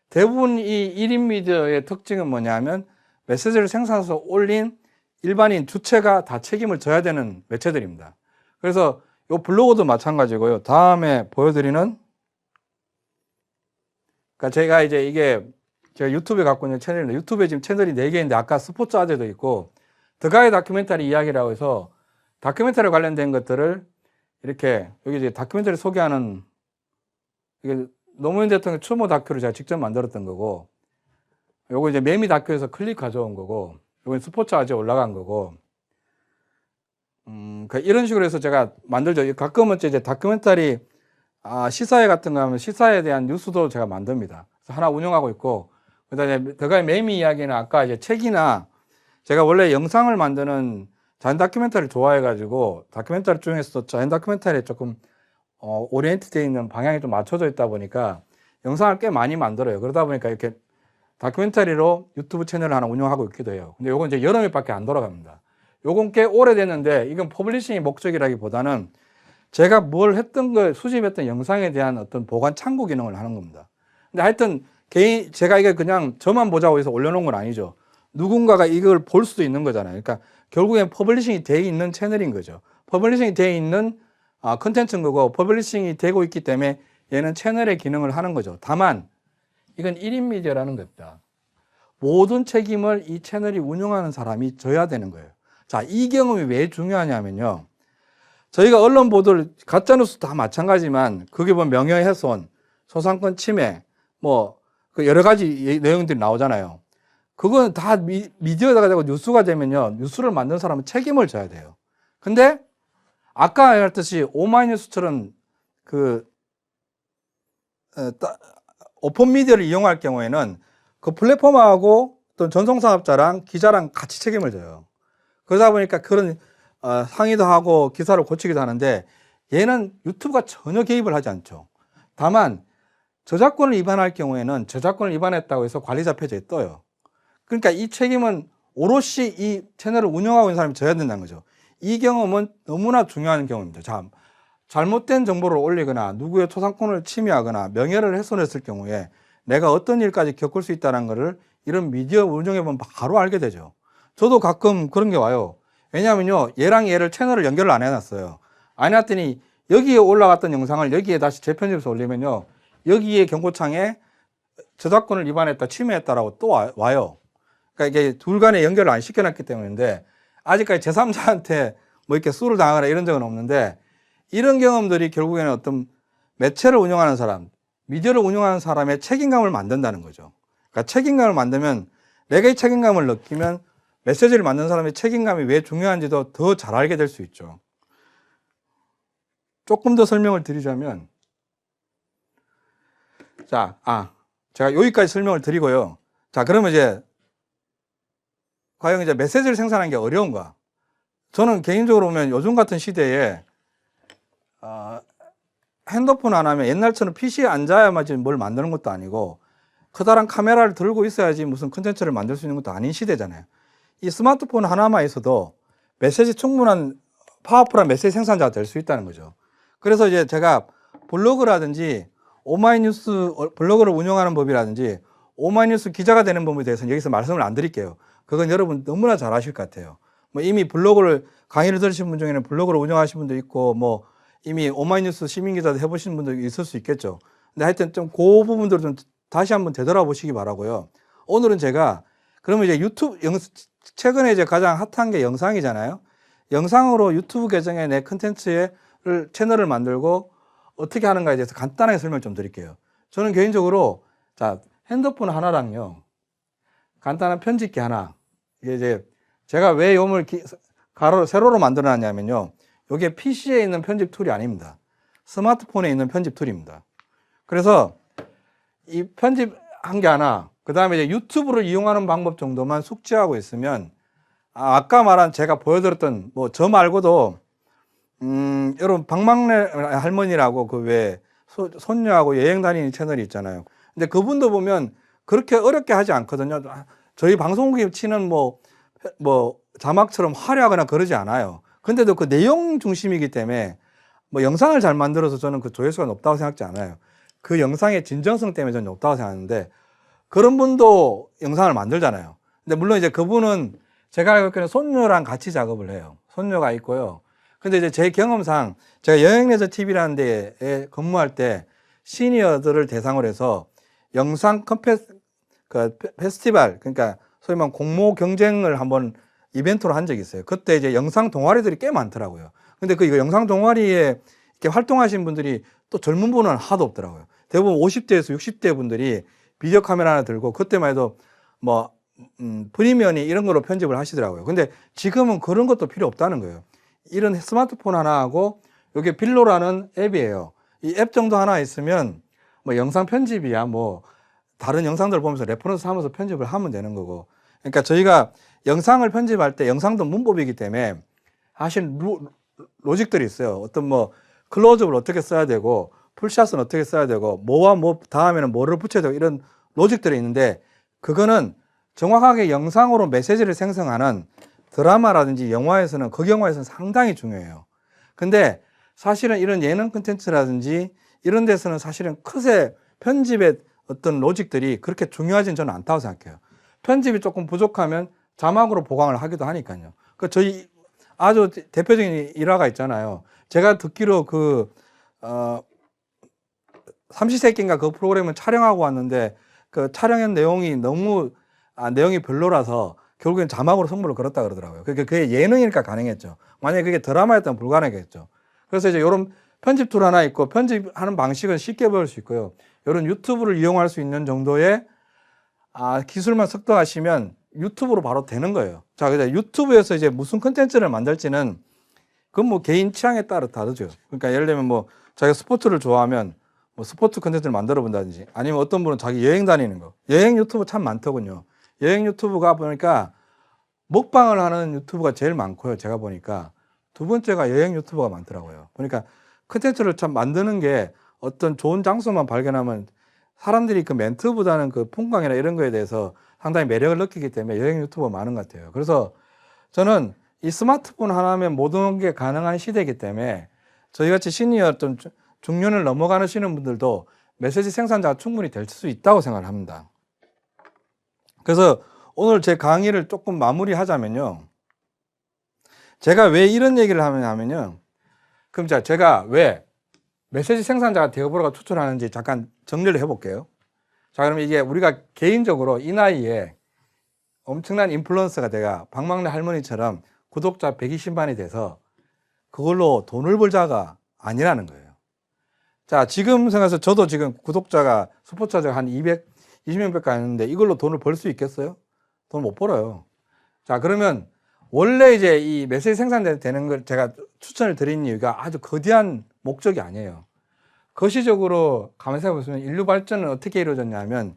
대부분 이 1인 미디어의 특징은 뭐냐면 메시지를 생산해서 올린 일반인 주체가 다 책임을 져야 되는 매체들입니다. 그래서 이 블로그도 마찬가지고요. 다음에 보여드리는 그러니까 제가 이제 이게 제가 유튜브에 갖고 있는 채널인데 유튜브에 지금 채널이 4개인데 아까 스포츠 아재도 있고 더가이 다큐멘터리 이야기라고 해서 다큐멘터리 관련된 것들을 이렇게 여기 이제 다큐멘터리 소개하는 이게 노무현 대통령 추모 다큐를 제가 직접 만들었던 거고 요거 이제 매미 다큐에서 클립 가져온 거고 요건 스포츠 아재 올라간 거고 그러니까 이런 식으로 해서 제가 만들죠. 가끔은 이제 다큐멘터리 시사회 같은 거 하면 시사에 대한 뉴스도 제가 만듭니다. 그래서 하나 운영하고 있고 그다음에 더가이 매미 이야기는 아까 이제 책이나 제가 원래 영상을 만드는 자연 다큐멘터리를 좋아해가지고 다큐멘터리 중에서도 자연 다큐멘터리에 조금 오리엔트 되어 있는 방향이 좀 맞춰져 있다 보니까 영상을 꽤 많이 만들어요. 그러다 보니까 이렇게 다큐멘터리로 유튜브 채널을 하나 운영하고 있기도 해요. 근데 요건 이제 여러 명밖에 안 돌아갑니다. 요건 꽤 오래됐는데 이건 퍼블리싱이 목적이라기보다는 제가 뭘 했던 걸 수집했던 영상에 대한 어떤 보관 창구 기능을 하는 겁니다. 근데 하여튼 제가 이게 그냥 저만 보자고 해서 올려놓은 건 아니죠. 누군가가 이걸 볼 수도 있는 거잖아요. 그러니까 결국엔 퍼블리싱이 돼 있는 채널인 거죠. 퍼블리싱이 돼 있는 컨텐츠인 거고 퍼블리싱이 되고 있기 때문에 얘는 채널의 기능을 하는 거죠. 다만 이건 1인 미디어라는 겁니다. 모든 책임을 이 채널이 운영하는 사람이 져야 되는 거예요. 자, 이 경험이 왜 중요하냐면요. 저희가 언론 보도를 가짜뉴스 다 마찬가지지만 그게 뭐 명예훼손, 소상권 침해, 뭐 그 여러 가지 내용들이 나오잖아요. 그건 다 미디어에다가 되고 뉴스가 되면요. 뉴스를 만든 사람은 책임을 져야 돼요. 근데 아까 말했듯이 오마이뉴스처럼 오픈 미디어를 이용할 경우에는 그 플랫폼하고 또 전송사업자랑 기자랑 같이 책임을 져요. 그러다 보니까 그런 상의도 하고 기사를 고치기도 하는데 얘는 유튜브가 전혀 개입을 하지 않죠. 다만 저작권을 위반할 경우에는 저작권을 위반했다고 해서 관리자 페이지에 떠요. 그러니까 이 책임은 오롯이 이 채널을 운영하고 있는 사람이 져야 된다는 거죠. 이 경험은 너무나 중요한 경험입니다. 자, 잘못된 정보를 올리거나 누구의 초상권을 침해하거나 명예를 훼손했을 경우에 내가 어떤 일까지 겪을 수 있다는 것을 이런 미디어 운영해 보면 바로 알게 되죠. 저도 가끔 그런 게 와요. 왜냐하면요, 얘랑 얘를 채널을 연결을 안 해놨어요. 안 해놨더니 여기에 올라갔던 영상을 여기에 다시 재편집해서 올리면요, 여기에 경고창에 저작권을 위반했다, 침해했다라고 또 와요. 그러니까 이게 둘 간에 연결을 안 시켜놨기 때문인데, 아직까지 제3자한테 뭐 이렇게 수를 당하거나 이런 적은 없는데, 이런 경험들이 결국에는 어떤 매체를 운영하는 사람, 미디어를 운영하는 사람의 책임감을 만든다는 거죠. 그러니까 책임감을 만들면, 내가 이 책임감을 느끼면 메시지를 만든 사람의 책임감이 왜 중요한지도 더 잘 알게 될 수 있죠. 조금 더 설명을 드리자면, 자, 제가 여기까지 설명을 드리고요. 자, 그러면 이제 과연 이제 메시지를 생산하는 게 어려운가? 저는 개인적으로 보면 요즘 같은 시대에 핸드폰 안 하면 옛날처럼 PC에 앉아야만 뭘 만드는 것도 아니고 커다란 카메라를 들고 있어야지 무슨 컨텐츠를 만들 수 있는 것도 아닌 시대잖아요. 이 스마트폰 하나만 있어도 메시지 충분한 파워풀한 메시지 생산자가 될 수 있다는 거죠. 그래서 이제 제가 블로그라든지 오마이뉴스 블로그를 운영하는 법이라든지 오마이뉴스 기자가 되는 법에 대해서는 여기서 말씀을 안 드릴게요. 그건 여러분 너무나 잘 아실 것 같아요. 뭐 이미 블로그를 강의를 들으신 분 중에는 블로그를 운영하신 분도 있고 뭐 이미 오마이뉴스 시민기자도 해보신 분도 있을 수 있겠죠. 근데 하여튼 좀 그 부분들을 좀 다시 한번 되돌아보시기 바라고요. 오늘은 제가 그러면 이제 유튜브 최근에 이제 가장 핫한 게 영상이잖아요. 영상으로 유튜브 계정에 내 컨텐츠를 채널을 만들고 어떻게 하는가에 대해서 간단하게 설명을 좀 드릴게요. 저는 개인적으로 자 핸드폰 하나랑요 간단한 편집기 하나, 이게 이제 제가 왜 요걸 세로로 만들어 놨냐면요, 이게 PC에 있는 편집 툴이 아닙니다. 스마트폰에 있는 편집 툴입니다. 그래서 이 편집한 게 하나, 그 다음에 이제 유튜브를 이용하는 방법 정도만 숙지하고 있으면 아까 말한 제가 보여드렸던 뭐 저 말고도 여러분 박막래 할머니라고 그 왜 손녀하고 여행 다니는 채널이 있잖아요. 근데 그분도 보면 그렇게 어렵게 하지 않거든요. 저희 방송국에 치는 뭐 자막처럼 화려하거나 그러지 않아요. 근데도 그 내용 중심이기 때문에 뭐 영상을 잘 만들어서 저는 그 조회수가 높다고 생각하지 않아요. 그 영상의 진정성 때문에 저는 높다고 생각하는데, 그런 분도 영상을 만들잖아요. 근데 물론 이제 그분은 제가 알고 있기로는 손녀랑 같이 작업을 해요. 손녀가 있고요. 근데 이제 제 경험상 제가 여행레저 TV라는 데에 근무할 때 시니어들을 대상으로 해서 영상 페스티벌, 그러니까 소위 말하면 공모 경쟁을 한번 이벤트로 한 적이 있어요. 그때 이제 영상 동아리들이 꽤 많더라고요. 근데 그 영상 동아리에 이렇게 활동하신 분들이 또 젊은 분은 하도 없더라고요. 대부분 50대에서 60대 분들이 비디오 카메라 하나 들고, 그때만 해도 뭐 프리미엄이 이런 거로 편집을 하시더라고요. 근데 지금은 그런 것도 필요 없다는 거예요. 이런 스마트폰 하나 하고, 이게 빌로라는 앱이에요. 이 앱 정도 하나 있으면 뭐 영상 편집이야 뭐 다른 영상들 보면서 레퍼런스 하면서 편집을 하면 되는 거고. 그러니까 저희가 영상을 편집할 때 영상도 문법이기 때문에 사실 로직들이 있어요. 어떤 뭐 클로즈업을 어떻게 써야 되고 풀샷은 어떻게 써야 되고 뭐와 뭐 다음에는 뭐를 붙여야 되고 이런 로직들이 있는데, 그거는 정확하게 영상으로 메시지를 생성하는 드라마라든지 영화에서는 그 경우에서는 상당히 중요해요. 근데 사실은 이런 예능 콘텐츠라든지 이런 데서는 사실은 크게 편집의 어떤 로직들이 그렇게 중요하진 저는 않다고 생각해요. 편집이 조금 부족하면 자막으로 보강을 하기도 하니까요. 그 저희 아주 대표적인 일화가 있잖아요. 제가 듣기로 삼시세끼인가 그 프로그램을 촬영하고 왔는데 그 촬영한 내용이 너무 내용이 별로라서 결국엔 자막으로 승부를 걸었다 그러더라고요. 그게 예능이니까 가능했죠. 만약에 그게 드라마였다면 불가능했죠. 그래서 이제 이런 편집 툴 하나 있고, 편집하는 방식은 쉽게 배울 수 있고요. 이런 유튜브를 이용할 수 있는 정도의 기술만 습득하시면 유튜브로 바로 되는 거예요. 자, 그래서 유튜브에서 이제 무슨 컨텐츠를 만들지는 그건 뭐 개인 취향에 따라 다르죠. 그러니까 예를 들면 뭐 자기가 스포츠를 좋아하면 뭐 스포츠 컨텐츠를 만들어 본다든지, 아니면 어떤 분은 자기 여행 다니는 거, 여행 유튜브 참 많더군요. 여행 유튜브가 보니까 먹방을 하는 유튜브가 제일 많고요. 제가 보니까 두 번째가 여행 유튜버가 많더라고요. 보니까 컨텐츠를 참 만드는 게 어떤 좋은 장소만 발견하면 사람들이 그 멘트보다는 그 풍광이나 이런 거에 대해서 상당히 매력을 느끼기 때문에 여행 유튜버 많은 것 같아요. 그래서 저는 이 스마트폰 하나면 모든 게 가능한 시대이기 때문에 저희같이 시니어 좀 중년을 넘어가시는 분들도 메시지 생산자가 충분히 될 수 있다고 생각을 합니다. 그래서 오늘 제 강의를 조금 마무리하자면요, 제가 왜 이런 얘기를 하면요. 그럼 제가 왜 메시지 생산자가 되어보라고 추천하는지 잠깐 정리를 해볼게요. 자, 그러면 이게 우리가 개인적으로 이 나이에 엄청난 인플루언서가 돼가 박막래 할머니처럼 구독자 120만이 돼서 그걸로 돈을 벌자가 아니라는 거예요. 자, 지금 생각해서 저도 지금 구독자가 스포츠자가 한 220명밖에 안 했는데 이걸로 돈을 벌 수 있겠어요? 돈 못 벌어요. 자, 그러면 원래 이제 이 메시지 생산되는 걸 제가 추천을 드린 이유가 아주 거대한 목적이 아니에요. 거시적으로 가만히 생각해보시면 인류 발전은 어떻게 이루어졌냐면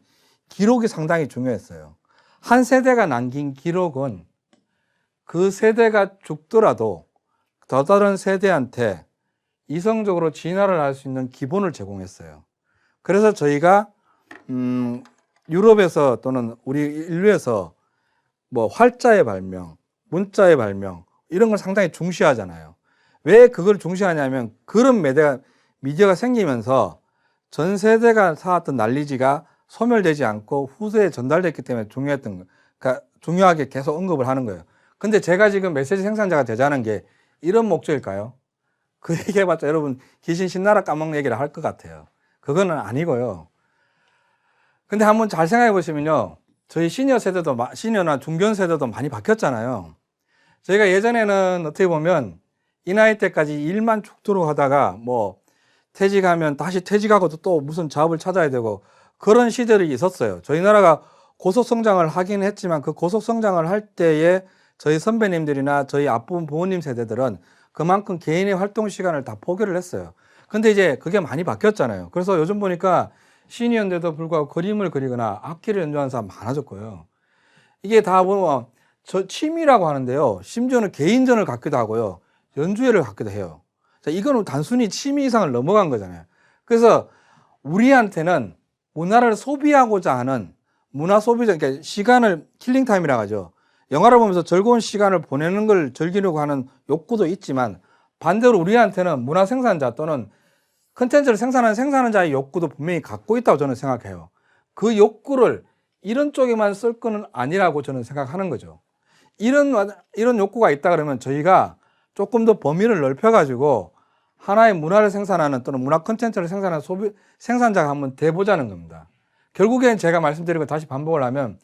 기록이 상당히 중요했어요. 한 세대가 남긴 기록은 그 세대가 죽더라도 더 다른 세대한테 이성적으로 진화를 할 수 있는 기본을 제공했어요. 그래서 저희가 유럽에서 또는 우리 인류에서 뭐 활자의 발명, 문자의 발명 이런 걸 상당히 중시하잖아요. 왜 그걸 중시하냐면 그런 미디어가 생기면서 전 세대가 쌓았던 난리지가 소멸되지 않고 후세에 전달됐기 때문에 중요했던 거. 그러니까 중요하게 계속 언급을 하는 거예요. 근데 제가 지금 메시지 생산자가 되자는 게 이런 목적일까요? 그 얘기해봤자 여러분 귀신 신나라 까먹는 얘기를 할 것 같아요. 그거는 아니고요. 근데 한번 잘 생각해 보시면요. 저희 시니어나 중견 세대도 많이 바뀌었잖아요. 저희가 예전에는 어떻게 보면 이 나이 때까지 일만 죽도록 하다가 뭐 퇴직하면 다시 퇴직하고도 또 무슨 잡을 찾아야 되고 그런 시절이 있었어요. 저희 나라가 고속성장을 하긴 했지만 그 고속성장을 할 때에 저희 선배님들이나 저희 앞부분 부모님 세대들은 그만큼 개인의 활동 시간을 다 포기를 했어요. 근데 이제 그게 많이 바뀌었잖아요. 그래서 요즘 보니까 시니어인데도 불구하고 그림을 그리거나 악기를 연주하는 사람 많아졌고요. 이게 다 보면 저 취미라고 하는데요. 심지어는 개인전을 갖기도 하고요. 연주회를 갖기도 해요. 자, 이거는 단순히 취미 이상을 넘어간 거잖아요. 그래서 우리한테는 문화를 소비하고자 하는 문화 소비자, 그러니까 시간을 킬링타임이라고 하죠. 영화를 보면서 즐거운 시간을 보내는 걸 즐기려고 하는 욕구도 있지만 반대로 우리한테는 문화 생산자 또는 컨텐츠를 생산하는 자의 욕구도 분명히 갖고 있다고 저는 생각해요. 그 욕구를 이런 쪽에만 쓸 거는 아니라고 저는 생각하는 거죠. 이런 욕구가 있다 그러면 저희가 조금 더 범위를 넓혀가지고 하나의 문화를 생산하는 또는 문화 컨텐츠를 생산하는 생산자가 한번 돼보자는 겁니다. 결국엔 제가 말씀드린 거 다시 반복을 하면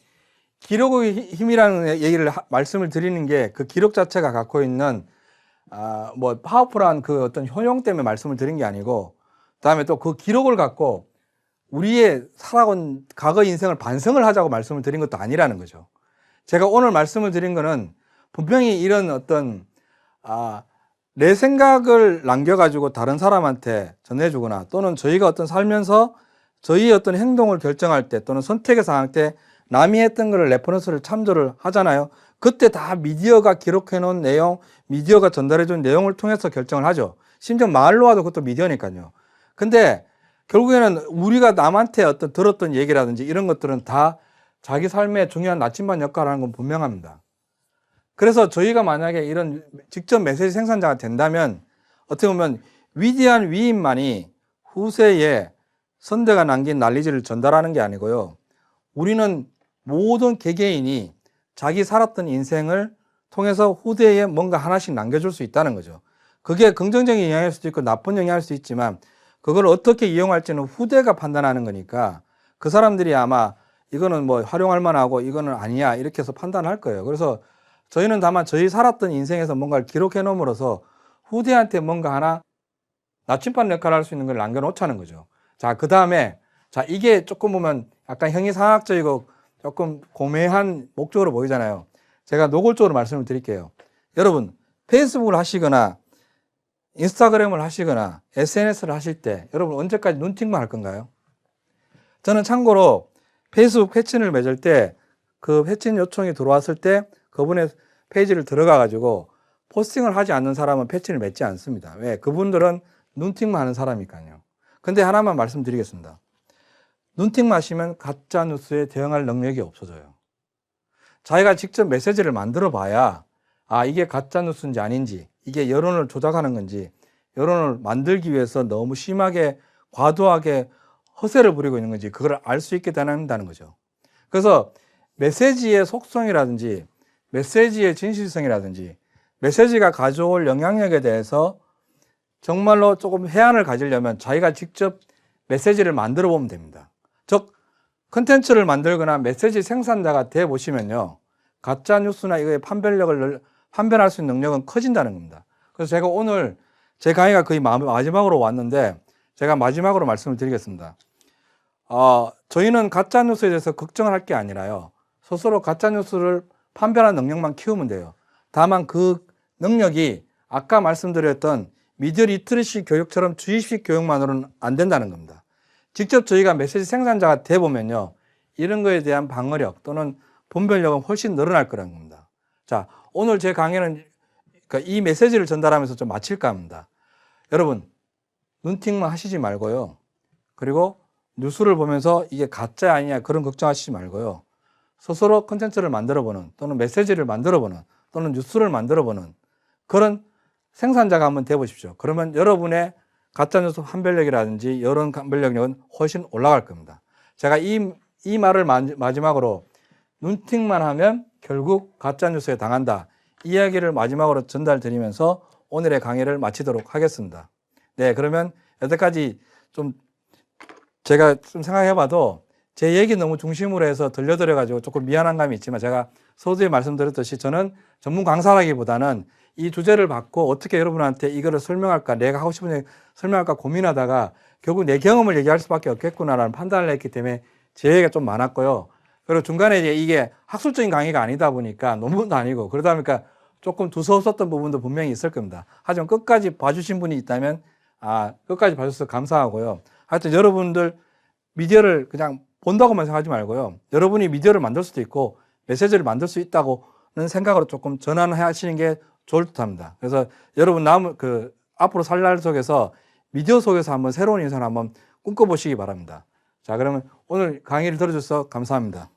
기록의 힘이라는 얘기를 말씀을 드리는 게 그 기록 자체가 갖고 있는 뭐 파워풀한 그 어떤 효용 때문에 말씀을 드린 게 아니고 그다음에 또 그 기록을 갖고 우리의 살아온 과거 인생을 반성을 하자고 말씀을 드린 것도 아니라는 거죠. 제가 오늘 말씀을 드린 거는 분명히 이런 어떤 내 생각을 남겨가지고 다른 사람한테 전해주거나 또는 저희가 어떤 살면서 저희의 어떤 행동을 결정할 때 또는 선택의 상황 때 남이 했던 거를 레퍼런스를 참조를 하잖아요. 그때 다 미디어가 기록해 놓은 내용, 미디어가 전달해 준 내용을 통해서 결정을 하죠. 심지어 말로 와도 그것도 미디어니까요. 근데 결국에는 우리가 남한테 어떤 들었던 얘기라든지 이런 것들은 다 자기 삶에 중요한 나침반 역할을 하는 건 분명합니다. 그래서 저희가 만약에 이런 직접 메시지 생산자가 된다면 어떻게 보면 위대한 위인만이 후세에 선대가 남긴 난리지를 전달하는 게 아니고요. 우리는 모든 개개인이 자기 살았던 인생을 통해서 후대에 뭔가 하나씩 남겨줄 수 있다는 거죠. 그게 긍정적인 영향일 수도 있고 나쁜 영향일 수도 있지만 그걸 어떻게 이용할지는 후대가 판단하는 거니까 그 사람들이 아마 이거는 뭐 활용할 만하고 이거는 아니야 이렇게 해서 판단할 거예요. 그래서 저희는 다만 저희 살았던 인생에서 뭔가를 기록해 놓음으로써 후대한테 뭔가 하나 나침반 역할을 할 수 있는 걸 남겨놓자는 거죠. 자, 그 다음에 자, 이게 조금 보면 약간 형이상학적이고 조금 고매한 목적으로 보이잖아요. 제가 노골적으로 말씀을 드릴게요. 여러분, 페이스북을 하시거나 인스타그램을 하시거나 SNS를 하실 때 여러분 언제까지 눈팅만 할 건가요? 저는 참고로 페이스북 패친을 맺을 때 그 패친 요청이 들어왔을 때 그분의 페이지를 들어가 가지고 포스팅을 하지 않는 사람은 패친을 맺지 않습니다. 왜? 그분들은 눈팅만 하는 사람이니까요. 근데 하나만 말씀드리겠습니다. 눈팅만 하시면 가짜 뉴스에 대응할 능력이 없어져요. 자기가 직접 메시지를 만들어 봐야 이게 가짜 뉴스인지 아닌지, 이게 여론을 조작하는 건지, 여론을 만들기 위해서 너무 심하게 과도하게 허세를 부리고 있는 건지 그걸 알 수 있게 된다는 거죠. 그래서 메시지의 속성이라든지 메시지의 진실성이라든지 메시지가 가져올 영향력에 대해서 정말로 조금 해안을 가지려면 자기가 직접 메시지를 만들어 보면 됩니다. 즉 컨텐츠를 만들거나 메시지 생산자가 돼 보시면요, 가짜 뉴스나 이거의 판별할 수 있는 능력은 커진다는 겁니다. 그래서 제가 오늘 제 강의가 거의 마지막으로 왔는데 제가 마지막으로 말씀을 드리겠습니다. 저희는 가짜 뉴스에 대해서 걱정을 할 게 아니라요, 스스로 가짜 뉴스를 판별하는 능력만 키우면 돼요. 다만 그 능력이 아까 말씀드렸던 미디어 리터러시 교육처럼 주입식 교육만으로는 안 된다는 겁니다. 직접 저희가 메시지 생산자가 돼 보면요, 이런 거에 대한 방어력 또는 분별력은 훨씬 늘어날 거라는 겁니다. 자, 오늘 제 강의는 이 메시지를 전달하면서 좀 마칠까 합니다. 여러분, 눈팅만 하시지 말고요, 그리고 뉴스를 보면서 이게 가짜 아니냐 그런 걱정하시지 말고요, 스스로 콘텐츠를 만들어보는 또는 메시지를 만들어보는 또는 뉴스를 만들어보는 그런 생산자가 한번 돼보십시오. 그러면 여러분의 가짜뉴스 판별력이라든지 여론 판별력은 훨씬 올라갈 겁니다. 제가 이 말을 마지막으로, 눈팅만 하면 결국 가짜뉴스에 당한다, 이야기를 마지막으로 전달드리면서 오늘의 강의를 마치도록 하겠습니다. 네, 그러면 여태까지 제가 생각해봐도 제 얘기 너무 중심으로 해서 들려드려가지고 조금 미안한 감이 있지만, 제가 서두에 말씀드렸듯이 저는 전문 강사라기보다는 이 주제를 받고 어떻게 여러분한테 이거를 설명할까, 내가 하고 싶은 얘기 설명할까 고민하다가 결국 내 경험을 얘기할 수밖에 없겠구나라는 판단을 했기 때문에 제 얘기가 좀 많았고요. 그리고 중간에 이게 학술적인 강의가 아니다 보니까 논문도 아니고 그러다 보니까 조금 두서웠었던 부분도 분명히 있을 겁니다. 하지만 끝까지 봐주신 분이 있다면 끝까지 봐주셔서 감사하고요. 하여튼 여러분들 미디어를 그냥 본다고만 생각하지 말고요, 여러분이 미디어를 만들 수도 있고 메시지를 만들 수 있다고는 생각으로 조금 전환하시는 게 좋을 듯 합니다. 그래서 여러분 앞으로 살 날 속에서 미디어 속에서 한번 새로운 인생을 한번 꿈꿔보시기 바랍니다. 자, 그러면 오늘 강의를 들어주셔서 감사합니다.